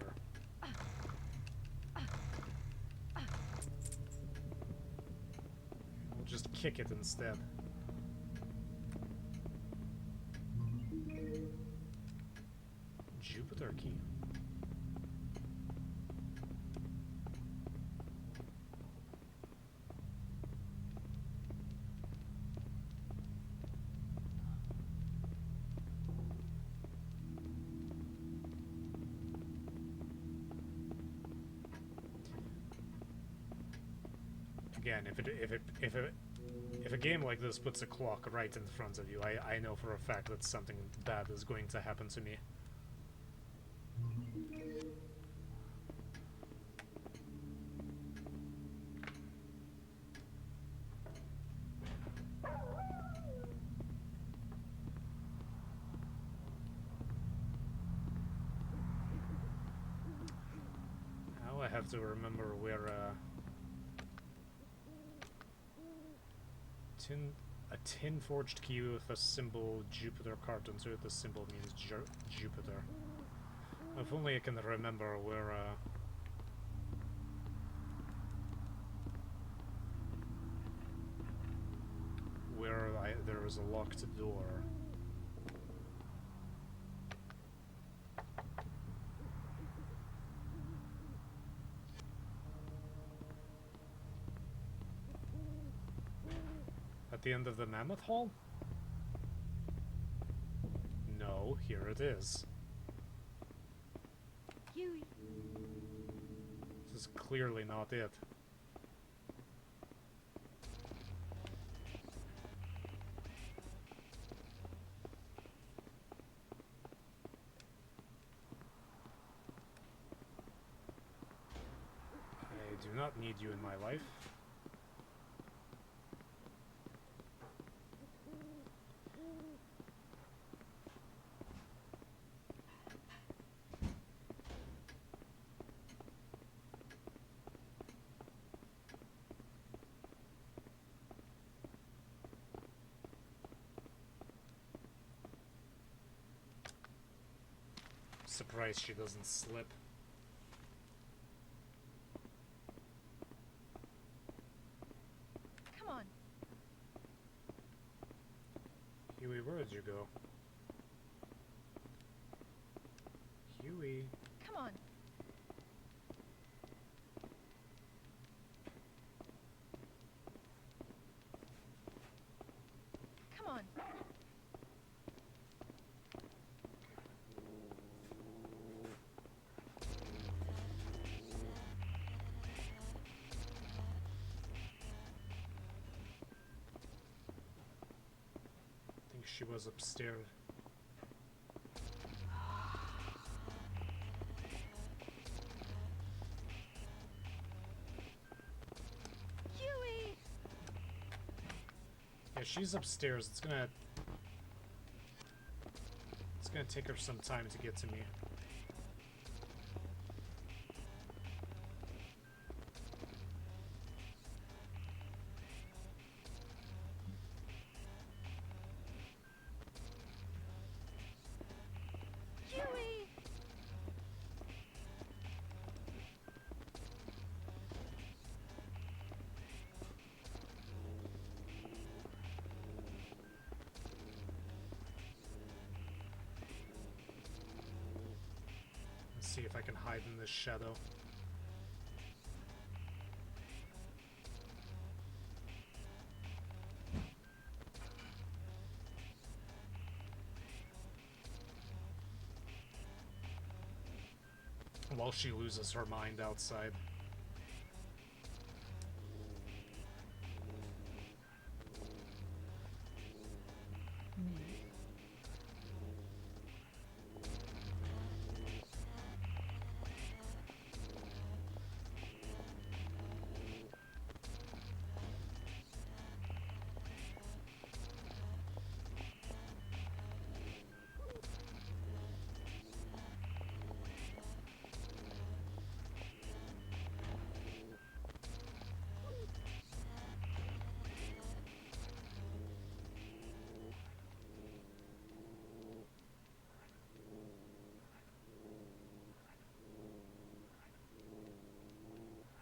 We'll just kick it instead. Jupiter key. Again, if a game like this puts a clock right in front of you, I know for a fact that something bad is going to happen to me. Now I have to remember where a tin forged key with a symbol Jupiter carved into it. The symbol means Jupiter. If only I can remember where there was a locked door. At the end of the Mammoth Hall? No, here it is. Huey. This is clearly not it. I do not need you in my life. Surprised she doesn't slip. Come on. Huey, where did you go? Huey. Come on. Come on. I think she was upstairs. Huey! Yeah, she's upstairs. It's gonna take her some time to get to me. Huey! Let's see if I can hide in this shadow. While she loses her mind outside. Me.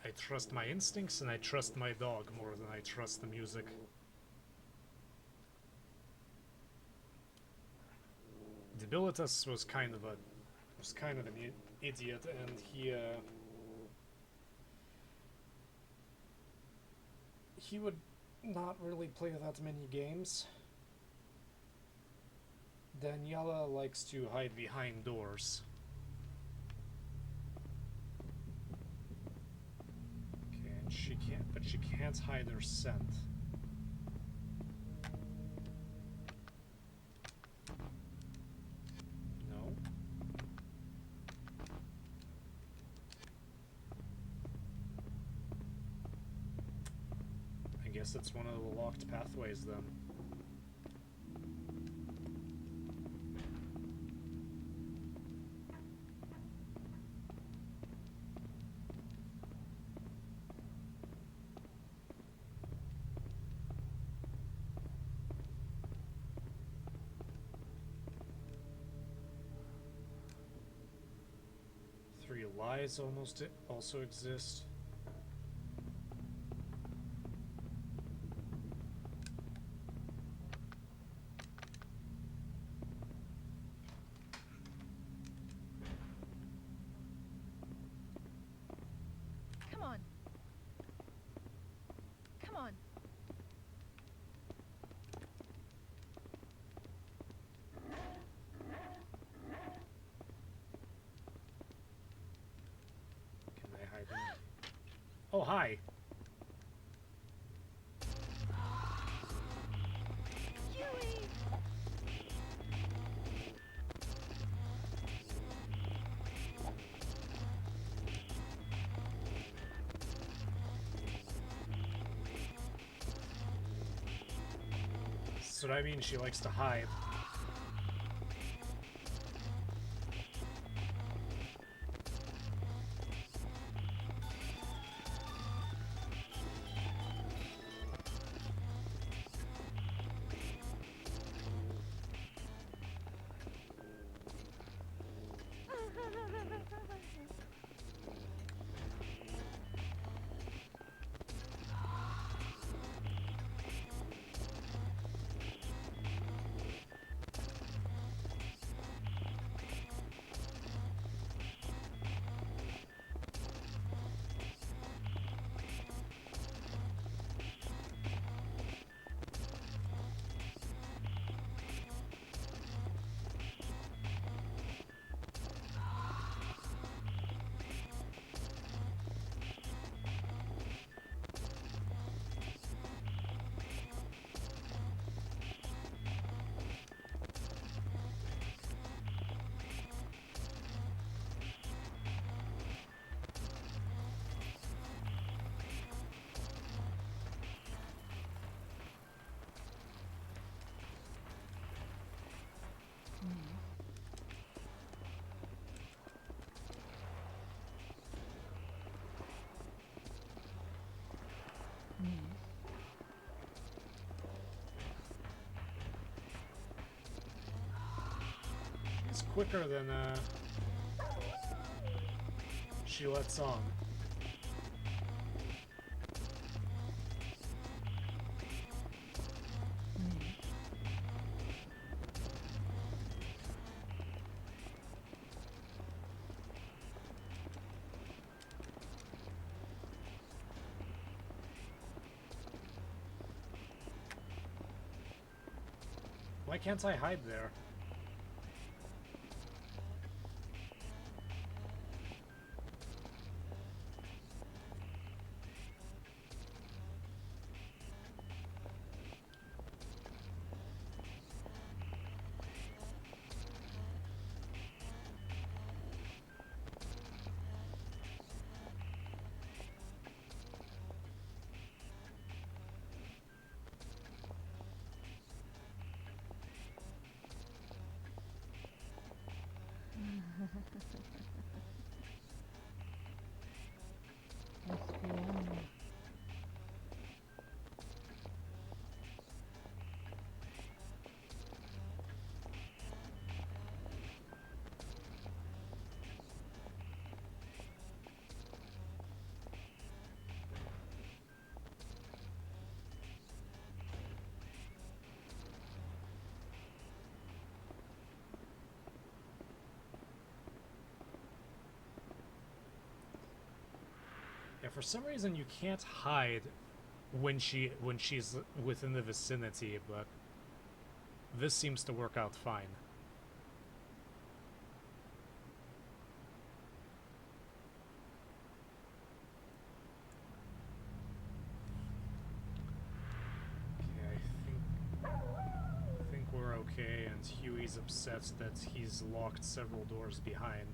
I trust my instincts and I trust my dog more than I trust the music. Debilitus was kind of an idiot, and he would not really play that many games. Daniella likes to hide behind doors. Okay, and she can't hide her scent. No. I guess it's one of the locked pathways then. Three lies also exist. Oh, hi. Huey! So that means she likes to hide. She's quicker than she lets on. Why can't I hide there? Yeah, for some reason you can't hide when she's within the vicinity, but this seems to work out fine. Okay, I think we're okay, and Huey's upset that he's locked several doors behind.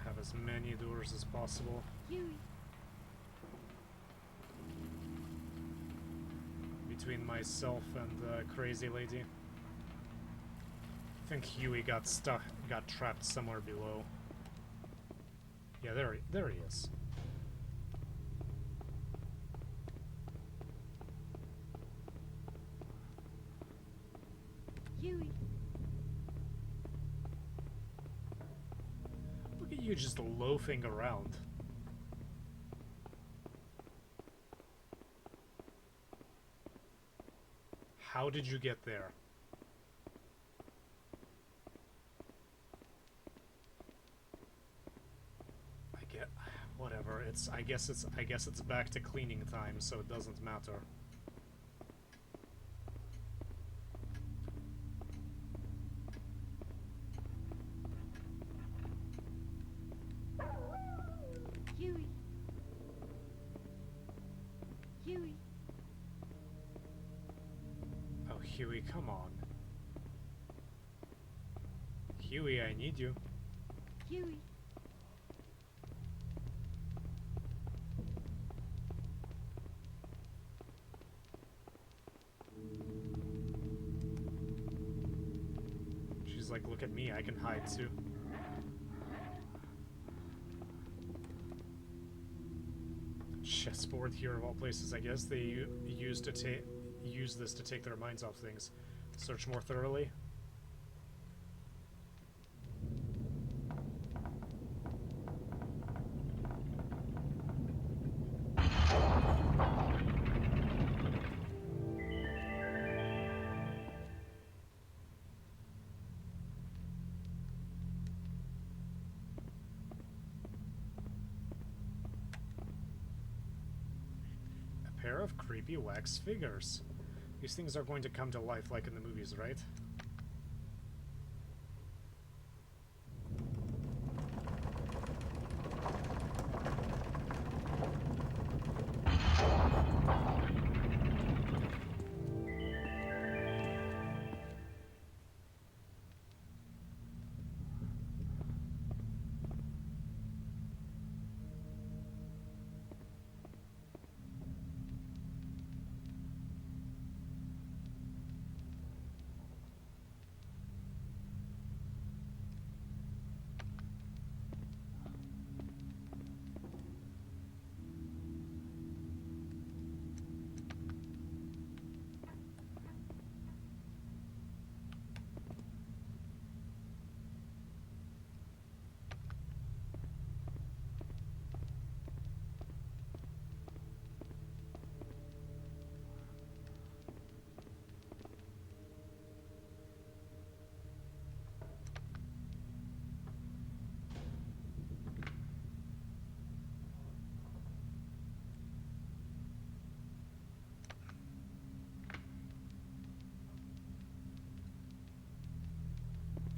Have as many doors as possible. Huey! Between myself and the crazy lady. I think Huey got trapped somewhere below. Yeah, there he is. Huey! Look at you just loafing around. How did you get there? I get whatever. I guess it's back to cleaning time, so it doesn't matter. Huey. Huey. Oh, Huey, come on. Huey, I need you. Huey. She's like, look at me, I can hide too. Chessboard here of all places. I guess they use this to take their minds off things. Search more thoroughly. Pair of creepy wax figures. These things are going to come to life like in the movies, right?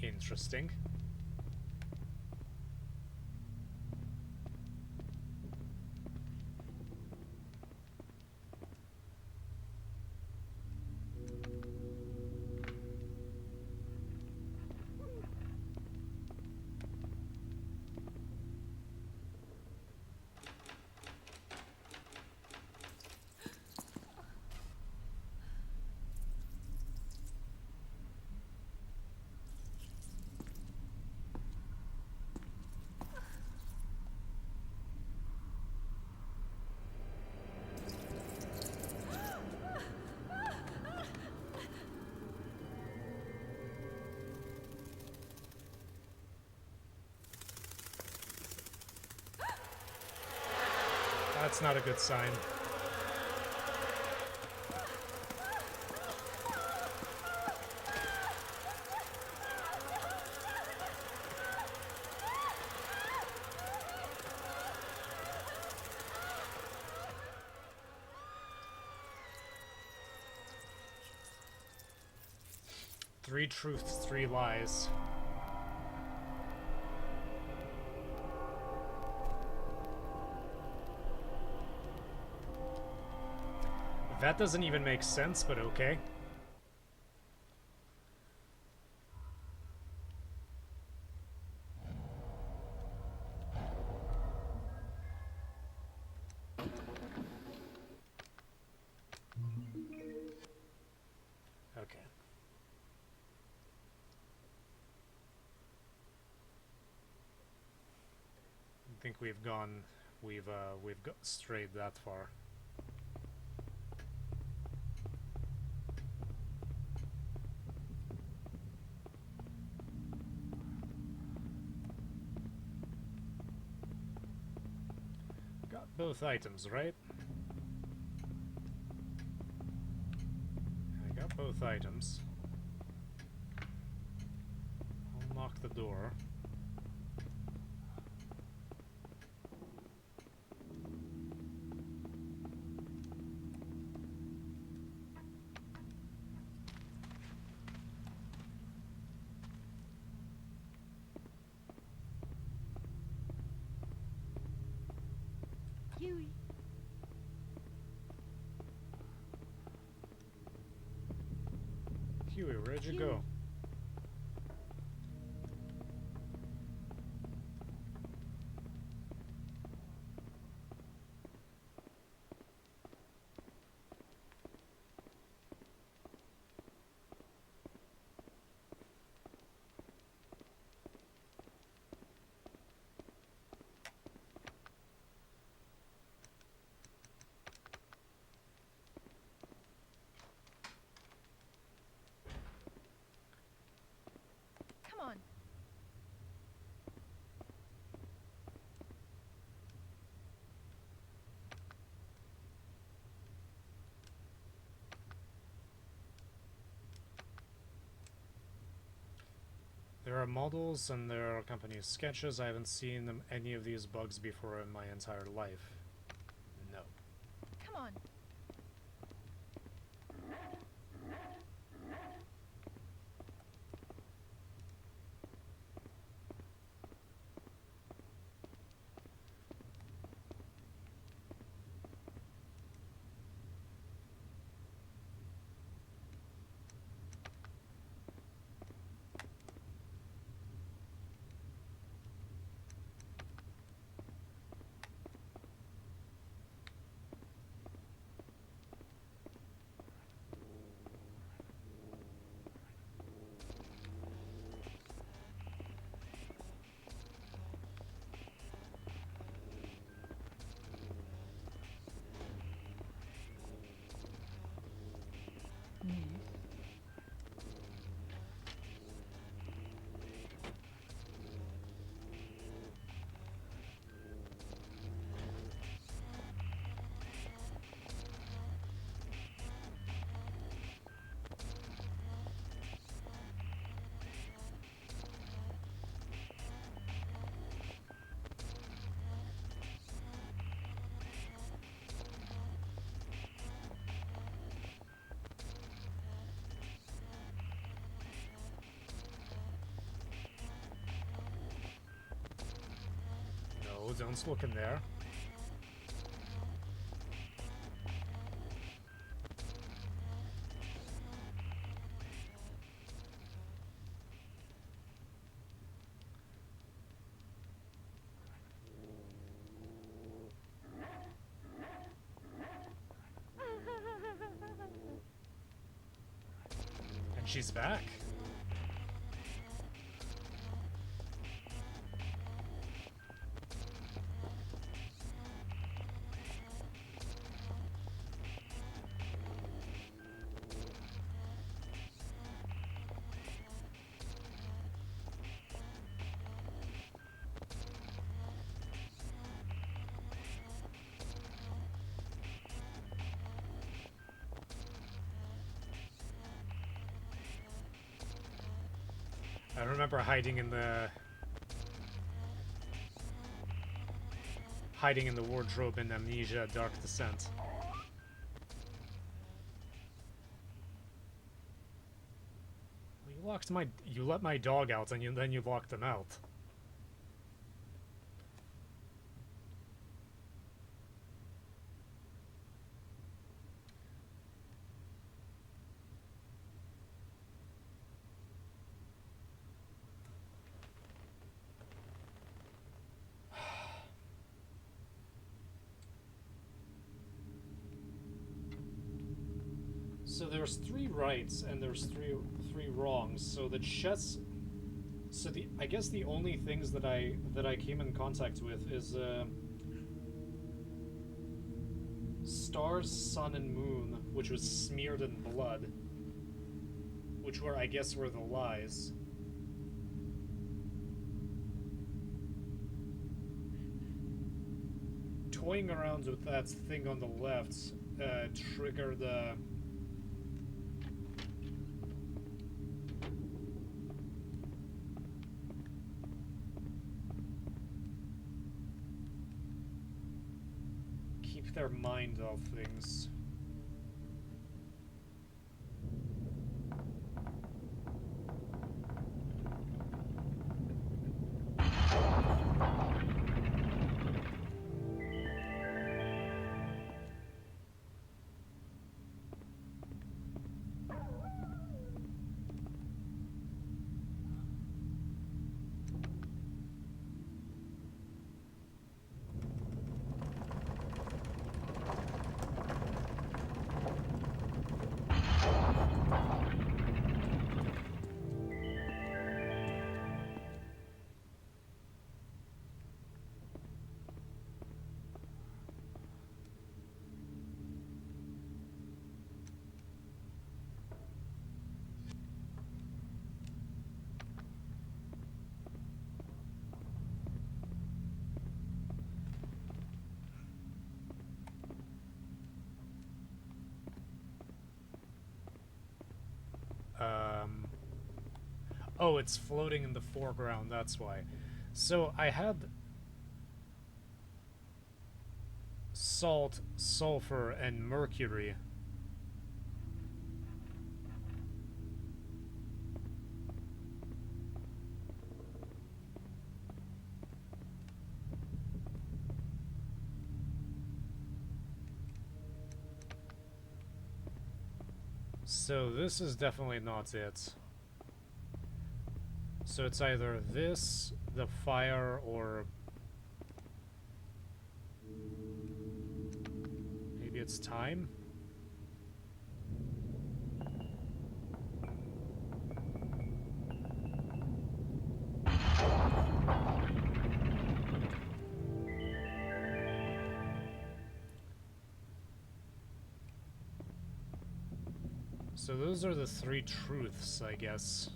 Interesting. That's not a good sign. Three truths, three lies. That doesn't even make sense, but okay. Okay. I think we've strayed that far. Got both items, right? I got both with items. I'll knock the door. Huey. Huey, where'd you Huey. go? Come on. There are models and there are company sketches. I haven't seen any of these bugs before in my entire life. No. Come on. Yes. No, don't look in there. And she's back. I remember hiding in the wardrobe in Amnesia Dark Descent. You let my dog out and then you locked him out. So there's 3 rights and there's three wrongs. So the chess. So I guess the only things that I came in contact with is stars, sun, and moon, which was smeared in blood, which I guess were the lies. Toying around with that thing on the left triggered keep their mind off things. Oh, it's floating in the foreground, that's why. So I had salt, sulfur, and mercury. So this is definitely not it. So it's either this, the fire, or maybe it's time? So those are the three truths, I guess.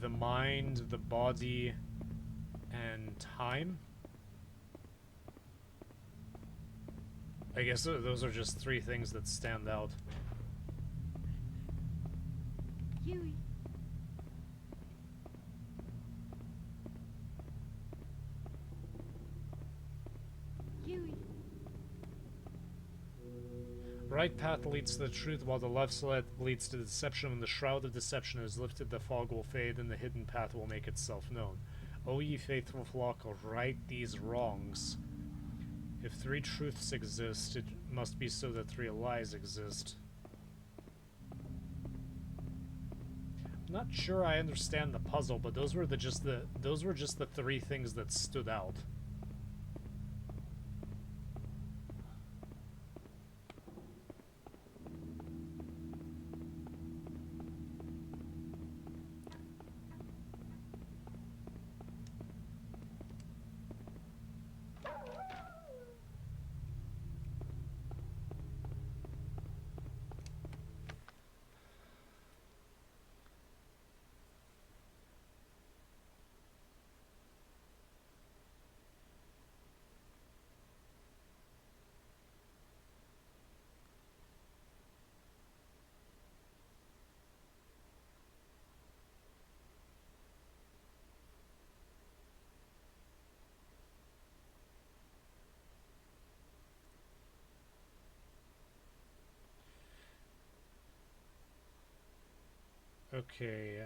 The mind, the body, and time? I guess those are just three things that stand out. Huey. Huey. Right path leads to the truth, while the left side leads to deception. When the shroud of deception is lifted, the fog will fade, and the hidden path will make itself known. O ye faithful flock, right these wrongs. If three truths exist, it must be so that three lies exist. I'm not sure I understand the puzzle, but those were just the three things that stood out. Okay,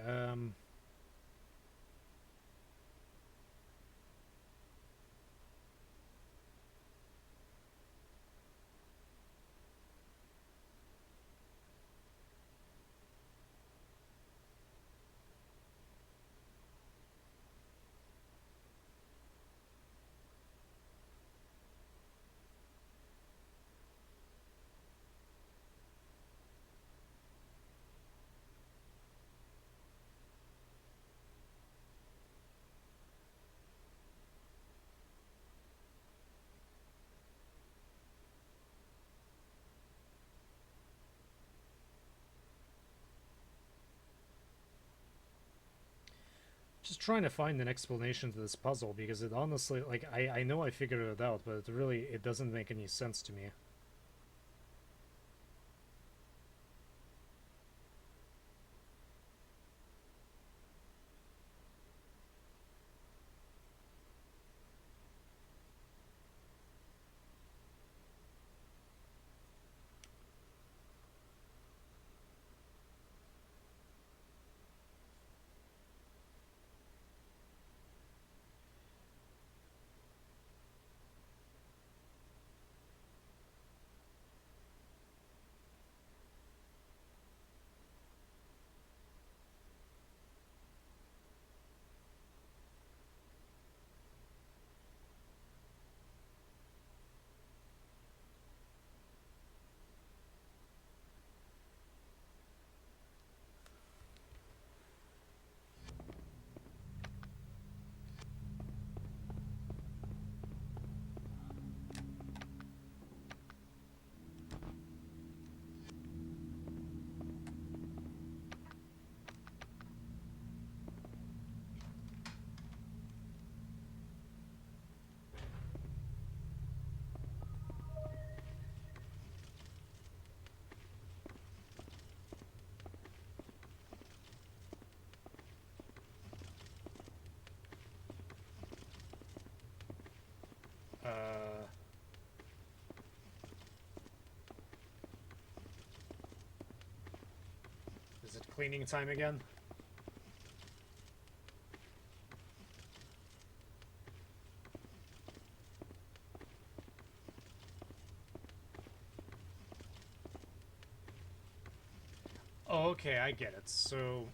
just trying to find an explanation to this puzzle, because it honestly, like, I know I figured it out, but it doesn't make any sense to me. cleaning time again? Oh, okay, I get it. So...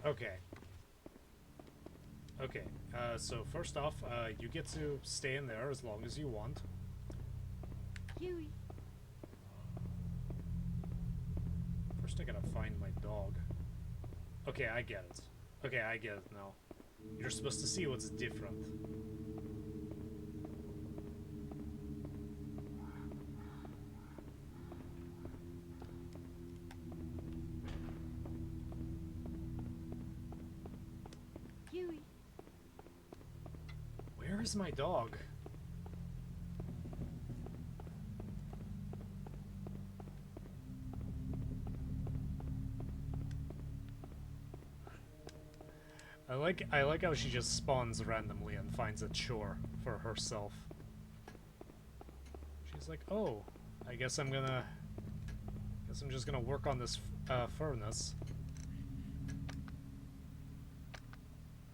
Okay. Okay, so first off, you get to stay in there as long as you want. Huey. First I gotta find my dog. Okay, I get it. Okay, I get it now. You're supposed to see what's different. Huey. Where is my dog? I like how she just spawns randomly and finds a chore for herself. She's like, "Oh, I guess I'm just gonna work on this furnace. I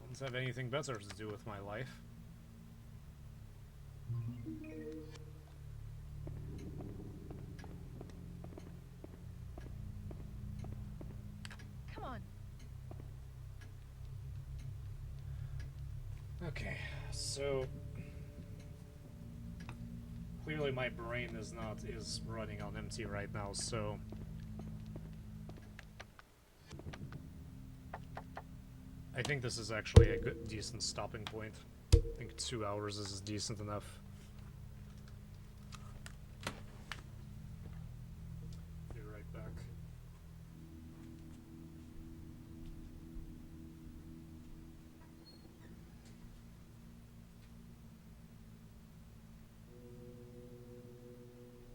don't have anything better to do with my life." Come on. Okay, so clearly my brain is running on empty right now, so I think this is actually a decent stopping point. I think 2 hours is decent enough. Be right back.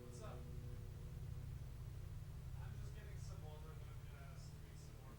What's up? I'm just getting some water and then I'm gonna stream some more. I'm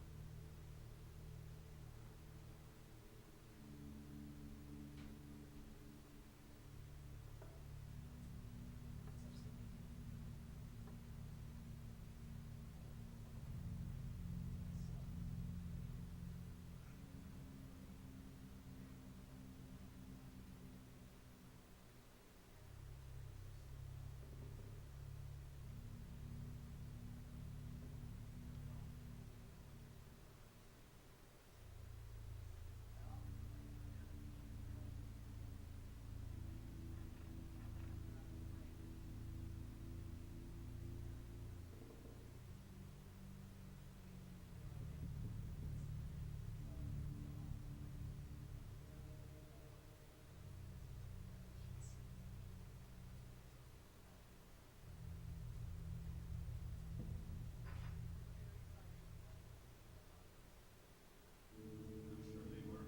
sure they were.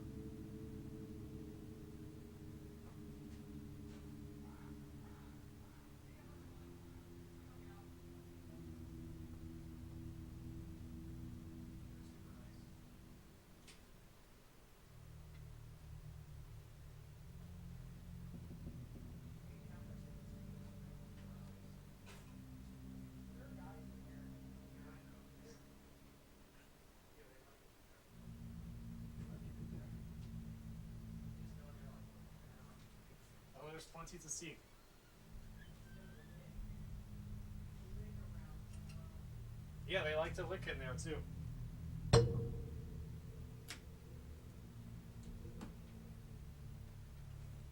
Oh, there's plenty to see. Yeah, they like to lick in there too.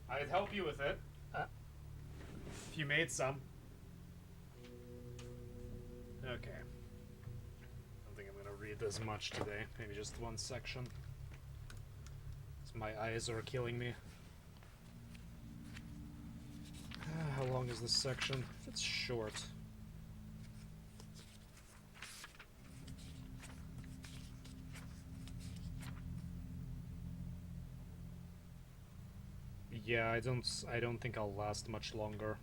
I'd help you with it. If you made some. Okay. I don't think I'm gonna read as much today. Maybe just one section. 'Cause my eyes are killing me. How long is this section? It's short. Yeah, I don't think I'll last much longer.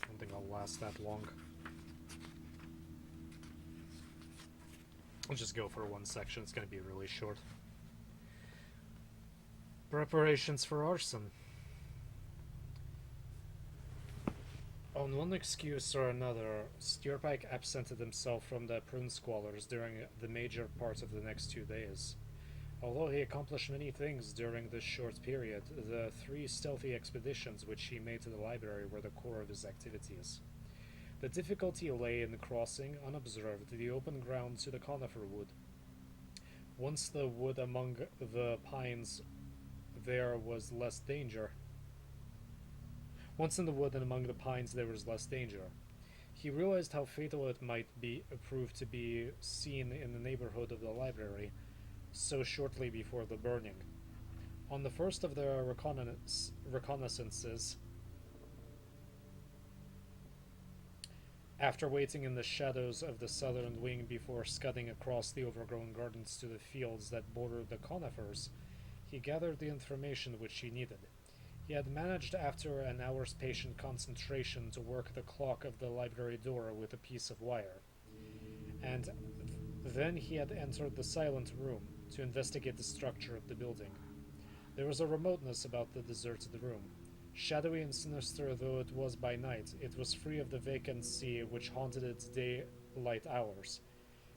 I don't think I'll last that long. I'll just go for one section. It's gonna be really short. Preparations for arson. On one excuse or another, Steerpike absented himself from the prune squallers during the major part of the next 2 days. Although he accomplished many things during this short period, the 3 stealthy expeditions which he made to the library were the core of his activities. The difficulty lay in crossing, unobserved, the open ground to the conifer wood. Once the wood among the pines there was less danger. Once in the wood and among the pines there was less danger. He realized how fatal it might be prove to be seen in the neighborhood of the library so shortly before the burning. On the first of their reconnaissances, after waiting in the shadows of the southern wing before scudding across the overgrown gardens to the fields that bordered the conifers, he gathered the information which he needed. He had managed, after an hour's patient concentration, to work the clock of the library door with a piece of wire. And then he had entered the silent room to investigate the structure of the building. There was a remoteness about the deserted room. Shadowy and sinister though it was by night, it was free of the vacancy which haunted its daylight hours.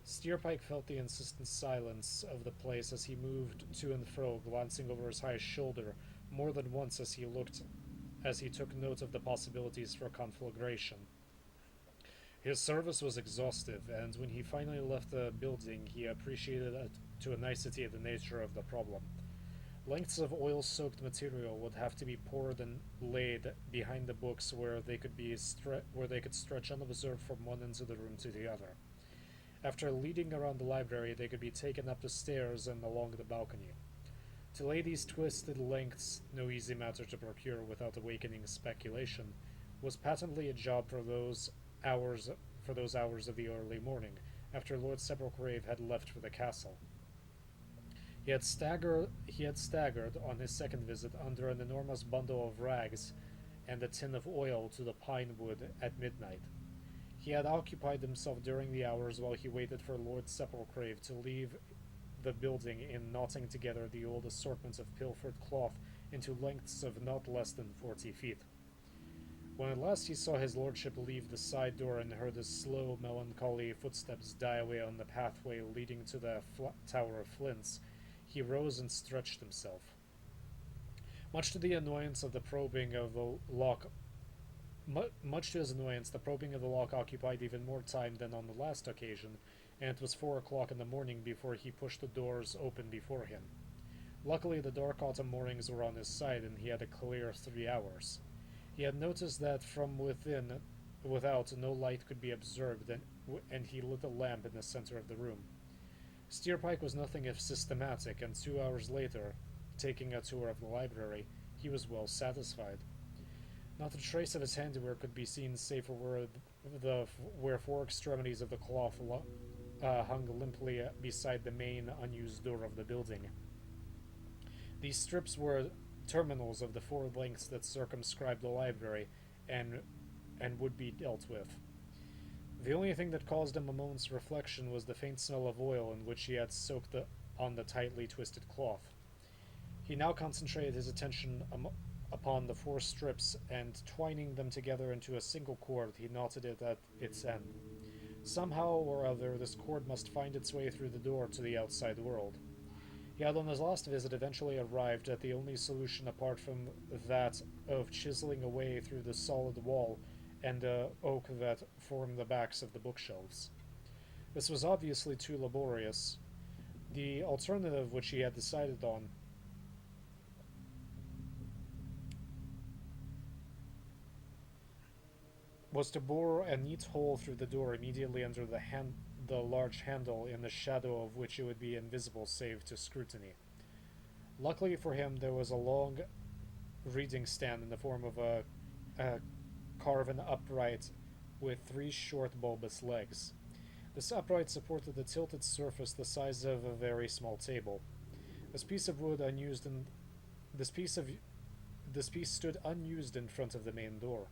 Steerpike felt the insistent silence of the place as he moved to and fro, glancing over his high shoulder more than once as he took note of the possibilities for conflagration. His service was exhaustive, and when he finally left the building, he appreciated to a nicety the nature of the problem. Lengths of oil-soaked material would have to be poured and laid behind the books where they could stretch unobserved from one end of the room to the other. After leading around the library, they could be taken up the stairs and along the balcony. To lay these twisted lengths, no easy matter to procure without awakening speculation, was patently a job for those hours of the early morning, after Lord Sepulchrave had left for the castle. He had staggered on his second visit under an enormous bundle of rags and a tin of oil to the pine wood at midnight. He had occupied himself during the hours while he waited for Lord Sepulchrave to leave the building in knotting together the old assortments of pilfered cloth into lengths of not less than 40 feet. When at last he saw his lordship leave the side door and heard his slow, melancholy footsteps die away on the pathway leading to the Tower of Flints, he rose and stretched himself. Much to the annoyance of the probing of the lock, much to his annoyance, the probing of the lock occupied even more time than on the last occasion, and it was 4 o'clock in the morning before he pushed the doors open before him. Luckily, the dark autumn mornings were on his side, and he had a clear 3 hours. He had noticed that from without, no light could be observed, and he lit a lamp in the center of the room. Steerpike was nothing if systematic, and 2 hours later, taking a tour of the library, he was well satisfied. Not a trace of his handiwork could be seen save for where 4 extremities of the cloth hung limply beside the main unused door of the building. These strips were terminals of the 4 lengths that circumscribed the library and would be dealt with. The only thing that caused him a moment's reflection was the faint smell of oil in which he had soaked on the tightly twisted cloth. He now concentrated his attention upon the 4 strips, and twining them together into a single cord, he knotted it at its end. Somehow or other, this cord must find its way through the door to the outside world. He had on his last visit eventually arrived at the only solution apart from that of chiseling away through the solid wall and oak that formed the backs of the bookshelves. This was obviously too laborious. The alternative which he had decided on was to bore a neat hole through the door immediately under the large handle, in the shadow of which it would be invisible save to scrutiny. Luckily for him, there was a long reading stand in the form of a carven upright with 3 short bulbous legs. This upright supported a tilted surface the size of a very small table. This piece of wood unused in this piece stood unused in front of the main door.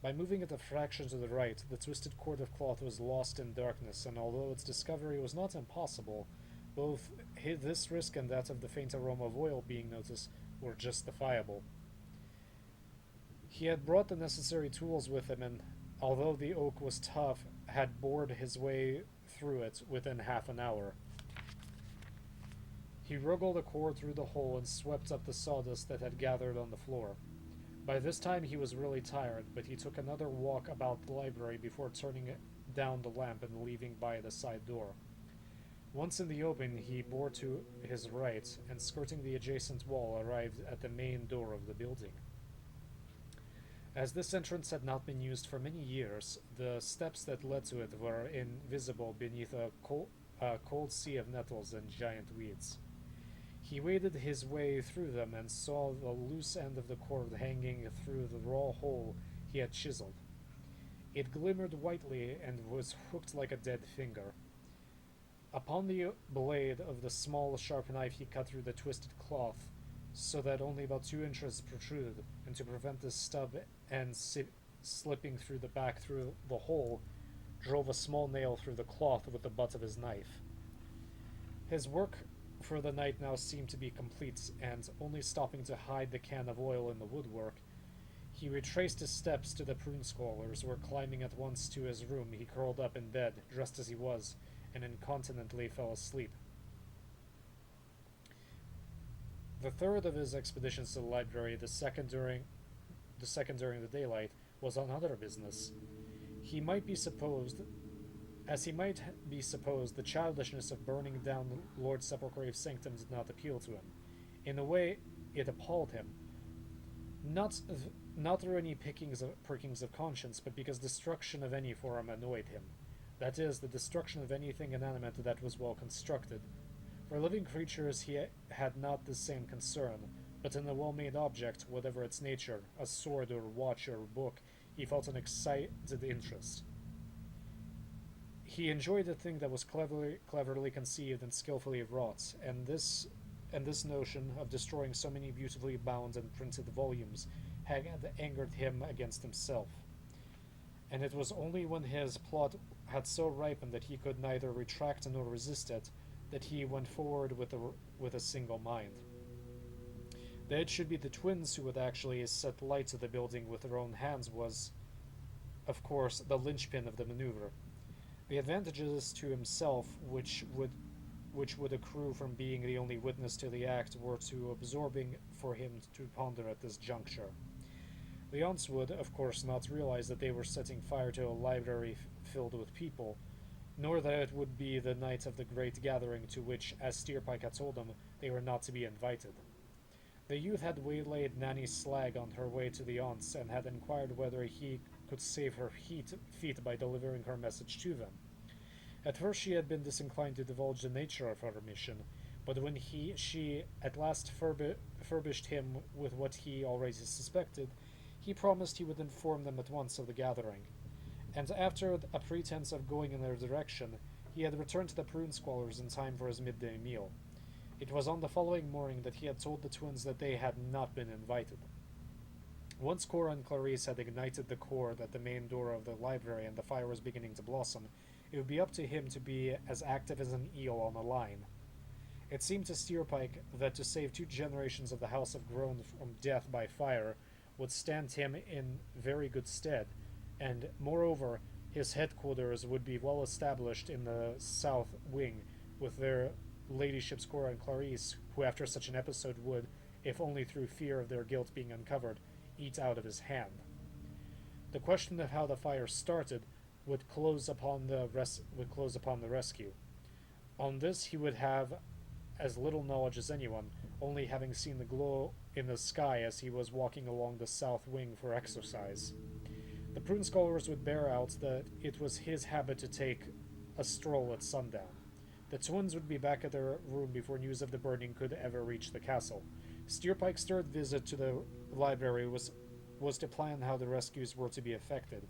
By moving it a fraction to the right, the twisted cord of cloth was lost in darkness, and although its discovery was not impossible, both this risk and that of the faint aroma of oil being noticed were justifiable. He had brought the necessary tools with him, and although the oak was tough, had bored his way through it within half an hour. He wriggled a cord through the hole and swept up the sawdust that had gathered on the floor. By this time he was really tired, but he took another walk about the library before turning down the lamp and leaving by the side door. Once in the open, he bore to his right, and skirting the adjacent wall, arrived at the main door of the building. As this entrance had not been used for many years, the steps that led to it were invisible beneath a cold sea of nettles and giant weeds. He waded his way through them and saw the loose end of the cord hanging through the raw hole he had chiseled. It glimmered whitely and was hooked like a dead finger. Upon the blade of the small, sharp knife he cut through the twisted cloth, so that only about 2 inches protruded, and to prevent the stub end slipping through the back through the hole, drove a small nail through the cloth with the butt of his knife. His work for the night now seemed to be complete, and only stopping to hide the can of oil in the woodwork, he retraced his steps to the prune scholars, where climbing at once to his room, he curled up in bed, dressed as he was, and incontinently fell asleep. The third of his expeditions to the library, the second during the daylight, was on other business. He might be supposed the childishness of burning down Lord Sepulchre's sanctum did not appeal to him. In a way, it appalled him. Not through any prickings of conscience, but because destruction of any form annoyed him. That is, the destruction of anything inanimate that was well constructed. For living creatures he had not the same concern, but in a well-made object, whatever its nature, a sword or watch or book, he felt an excited interest. He enjoyed a thing that was cleverly conceived and skillfully wrought, and this notion of destroying so many beautifully bound and printed volumes had angered him against himself. And it was only when his plot had so ripened that he could neither retract nor resist it that he went forward with a single mind. That it should be the twins who would actually set light to the building with their own hands was, of course, the linchpin of the maneuver. The advantages to himself which would accrue from being the only witness to the act were too absorbing for him to ponder at this juncture. The aunts would, of course, not realize that they were setting fire to a library filled with people, nor that it would be the night of the great gathering to which, as Steerpike had told them, they were not to be invited. The youth had waylaid Nanny Slag on her way to the aunts, and had inquired whether he could save her feet by delivering her message to them. At first she had been disinclined to divulge the nature of her mission, but when she at last furbished him with what he already suspected, he promised he would inform them at once of the gathering. And after a pretense of going in their direction, he had returned to the prune squallers in time for his midday meal. It was on the following morning that he had told the twins that they had not been invited. Once Cora and Clarice had ignited the cord at the main door of the library and the fire was beginning to blossom, it would be up to him to be as active as an eel on a line. It seemed to Steerpike that to save 2 generations of the House of Groan from death by fire would stand him in very good stead, and, moreover, his headquarters would be well established in the south wing, with their ladyships Cora and Clarice, who after such an episode would, if only through fear of their guilt being uncovered, eat out of his hand. The question of how the fire started would close upon the rescue. On this he would have as little knowledge as anyone, only having seen the glow in the sky as he was walking along the south wing for exercise. The prune scholars would bear out that it was his habit to take a stroll at sundown. The twins would be back at their room before news of the burning could ever reach the castle. Steerpike's third visit to the library was to plan how the rescues were to be effected.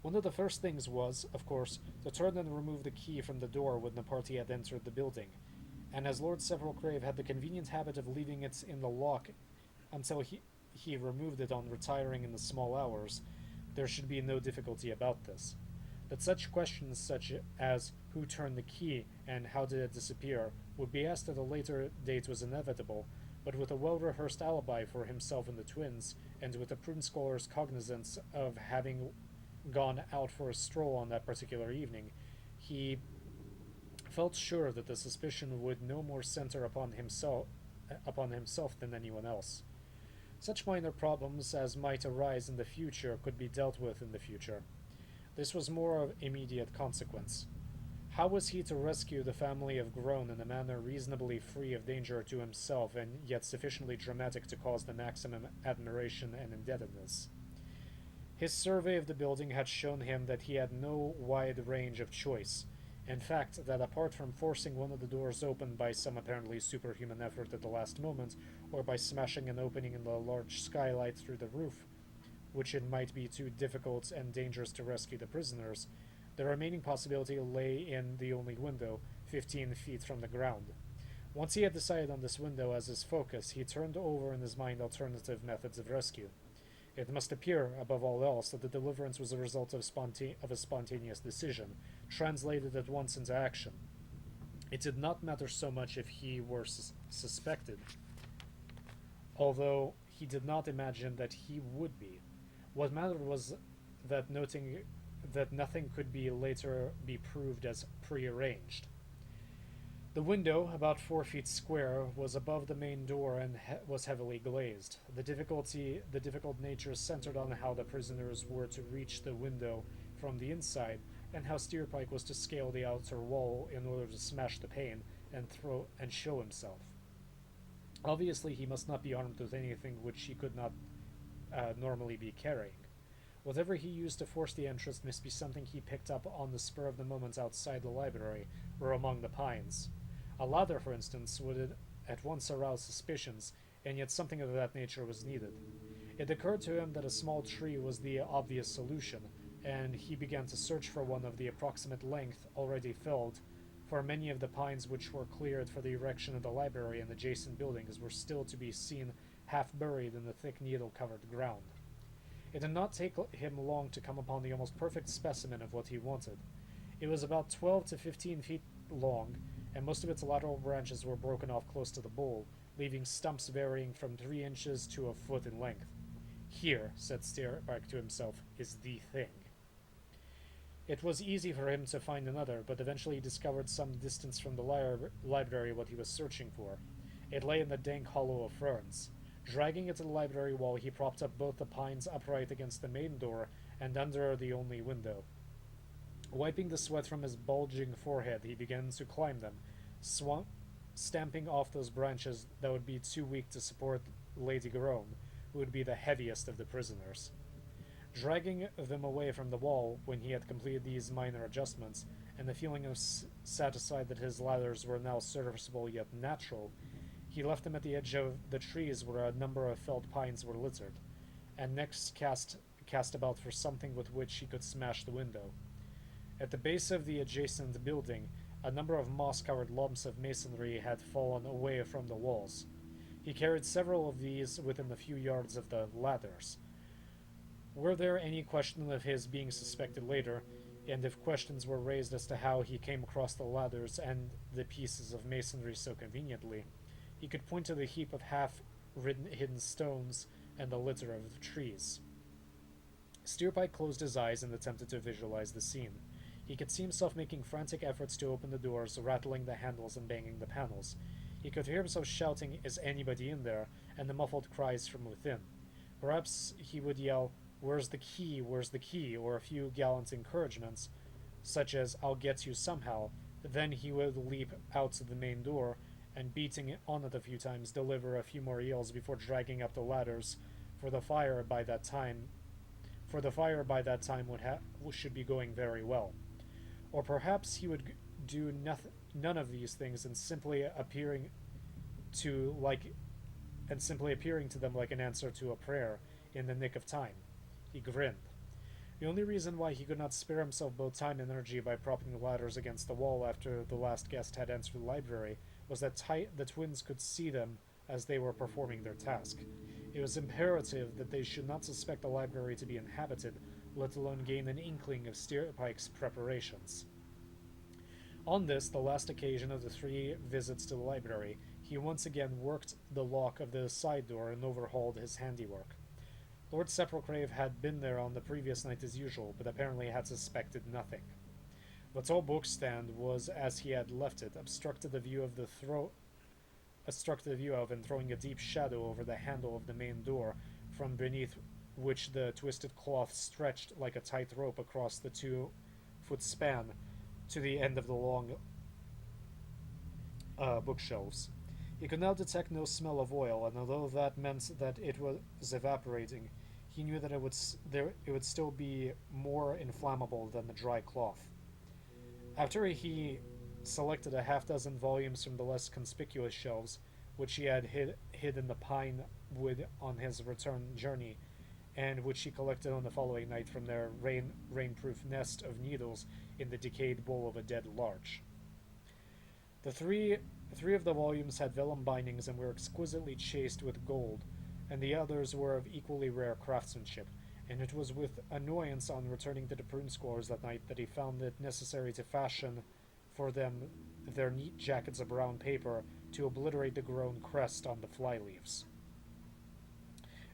One of the first things was, of course, to turn and remove the key from the door when the party had entered the building, and as Lord Sepulchre had the convenient habit of leaving it in the lock until he removed it on retiring in the small hours, there should be no difficulty about this. That such questions such as who turned the key and how did it disappear would be asked at a later date was inevitable, but with a well-rehearsed alibi for himself and the twins, and with the prudent scholar's cognizance of having gone out for a stroll on that particular evening, he felt sure that the suspicion would no more center upon himself than anyone else. Such minor problems as might arise in the future could be dealt with in the future. This was more of immediate consequence. How was he to rescue the family of Groan in a manner reasonably free of danger to himself and yet sufficiently dramatic to cause the maximum admiration and indebtedness? His survey of the building had shown him that he had no wide range of choice. In fact, that apart from forcing one of the doors open by some apparently superhuman effort at the last moment, or by smashing an opening in the large skylight through the roof, which it might be too difficult and dangerous to rescue the prisoners, the remaining possibility lay in the only window, 15 feet from the ground. Once he had decided on this window as his focus, he turned over in his mind alternative methods of rescue. It must appear, above all else, that the deliverance was a result of a spontaneous decision, translated at once into action. It did not matter so much if he were suspected, although he did not imagine that he would be. What mattered was that nothing could be later be proved as prearranged. The window, about 4 feet square, was above the main door and was heavily glazed. The difficult nature centered on how the prisoners were to reach the window from the inside, and how Steerpike was to scale the outer wall in order to smash the pane and show himself. Obviously, he must not be armed with anything which he could not normally be carrying. Whatever he used to force the entrance must be something he picked up on the spur of the moment outside the library, or among the pines. A ladder, for instance, would at once arouse suspicions, and yet something of that nature was needed. It occurred to him that a small tree was the obvious solution, and he began to search for one of the approximate length already filled, for many of the pines which were cleared for the erection of the library and adjacent buildings were still to be seen half buried in the thick needle-covered ground. It did not take him long to come upon the almost perfect specimen of what he wanted. It was about 12 to 15 feet long, and most of its lateral branches were broken off close to the bole, leaving stumps varying from 3 inches to a foot in length. Here, said Steerpike to himself, is the thing. It was easy for him to find another, but eventually he discovered some distance from the library what he was searching for. It lay in the dank hollow of ferns. Dragging it to the library wall, he propped up both the pines upright against the main door and under the only window. Wiping the sweat from his bulging forehead, he began to climb them, stamping off those branches that would be too weak to support Lady Groan, who would be the heaviest of the prisoners. Dragging them away from the wall when he had completed these minor adjustments, and the feeling of satisfied that his ladders were now serviceable yet natural, he left them at the edge of the trees where a number of felled pines were littered, and next cast about for something with which he could smash the window. At the base of the adjacent building, a number of moss-covered lumps of masonry had fallen away from the walls. He carried several of these within a few yards of the ladders. Were there any question of his being suspected later, and if questions were raised as to how he came across the ladders and the pieces of masonry so conveniently, he could point to the heap of half-hidden stones and the litter of trees. Steerpike closed his eyes and attempted to visualize the scene. He could see himself making frantic efforts to open the doors, rattling the handles and banging the panels. He could hear himself shouting, "Is anybody in there?" and the muffled cries from within. Perhaps he would yell, "Where's the key? Where's the key?" or a few gallant encouragements, such as, "I'll get you somehow." Then he would leap out to the main door, and beating on it a few times, deliver a few more yells before dragging up the ladders, for the fire by that time should be going very well. Or perhaps he would do none of these things and simply appearing to them like an answer to a prayer in the nick of time. He grinned. The only reason why he could not spare himself both time and energy by propping the ladders against the wall after the last guest had entered the library was that the twins could see them as they were performing their task. It was imperative that they should not suspect the library to be inhabited, let alone gain an inkling of Steerpike's preparations. On this, the last occasion of the 3 visits to the library, He once again worked the lock of the side door and overhauled his handiwork. Lord Sepulchrave had been there on the previous night as usual, but apparently had suspected nothing. The tall bookstand was as he had left it, obstructed the view of and throwing a deep shadow over the handle of the main door, from beneath which the twisted cloth stretched like a tight rope across the 2-foot span to the end of the long bookshelves. He could now detect no smell of oil, and although that meant that it was evaporating, he knew that it would still be more inflammable than the dry cloth. After he selected a half-dozen volumes from the less conspicuous shelves, which he had hid in the pine wood on his return journey, and which he collected on the following night from their rainproof nest of needles in the decayed bowl of a dead larch. The three of the volumes had vellum bindings and were exquisitely chased with gold, and the others were of equally rare craftsmanship, and it was with annoyance on returning to the prune squares that night that he found it necessary to fashion for them their neat jackets of brown paper to obliterate the grown crest on the fly-leaves.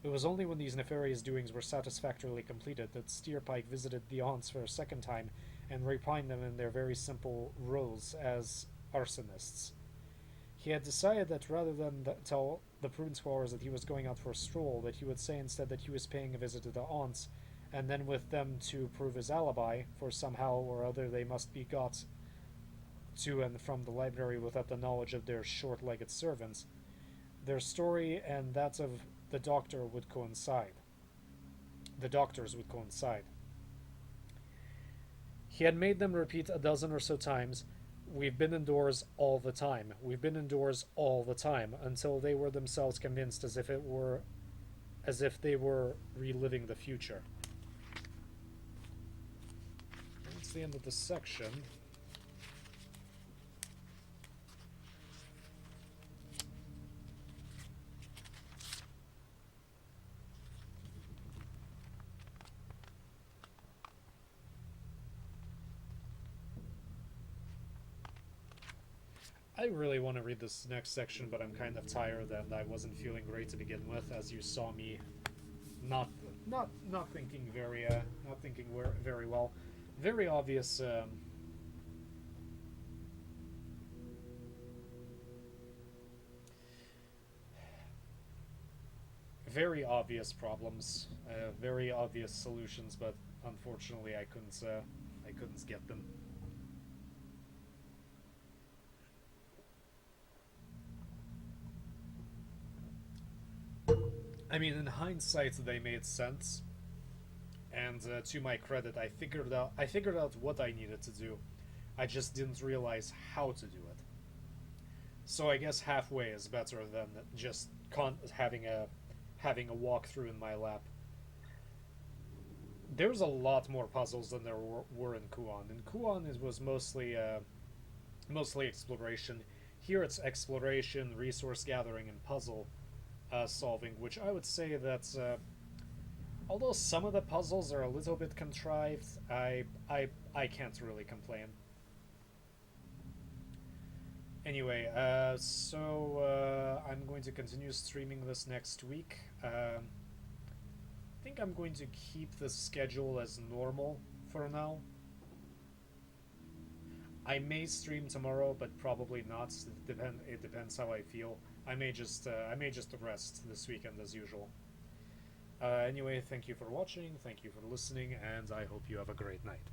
It was only when these nefarious doings were satisfactorily completed that Steerpike visited the aunts for a second time and repined them in their very simple roles as arsonists. He had decided that rather than tell the prudent squires that he was going out for a stroll, that he would say instead that he was paying a visit to the aunts, and then with them to prove his alibi, for somehow or other they must be got to and from the library without the knowledge of their short-legged servants. Their story and that of the doctor would coincide. The doctors would coincide. He had made them repeat a dozen or so times, "We've been indoors all the time. We've been indoors all the time," until they were themselves convinced as if they were reliving the future. That's the end of the section. I really want to read this next section, but I'm kind of tired and I wasn't feeling great to begin with, as you saw me not thinking very well. Very obvious very obvious problems, very obvious solutions, but unfortunately I couldn't get them. I mean, in hindsight, they made sense, and to my credit, I figured out what I needed to do. I just didn't realize how to do it. So I guess halfway is better than just having a walkthrough in my lap. There's a lot more puzzles than there were in Kuon. In Kuon, it was mostly exploration. Here, it's exploration, resource gathering, and puzzle solving, which I would say that although some of the puzzles are a little bit contrived, I can't really complain. Anyway, I'm going to continue streaming this next week. I think I'm going to keep the schedule as normal for now. I may stream tomorrow, but probably not. It depends how I feel. I may just rest this weekend as usual. Anyway, thank you for watching, thank you for listening, and I hope you have a great night.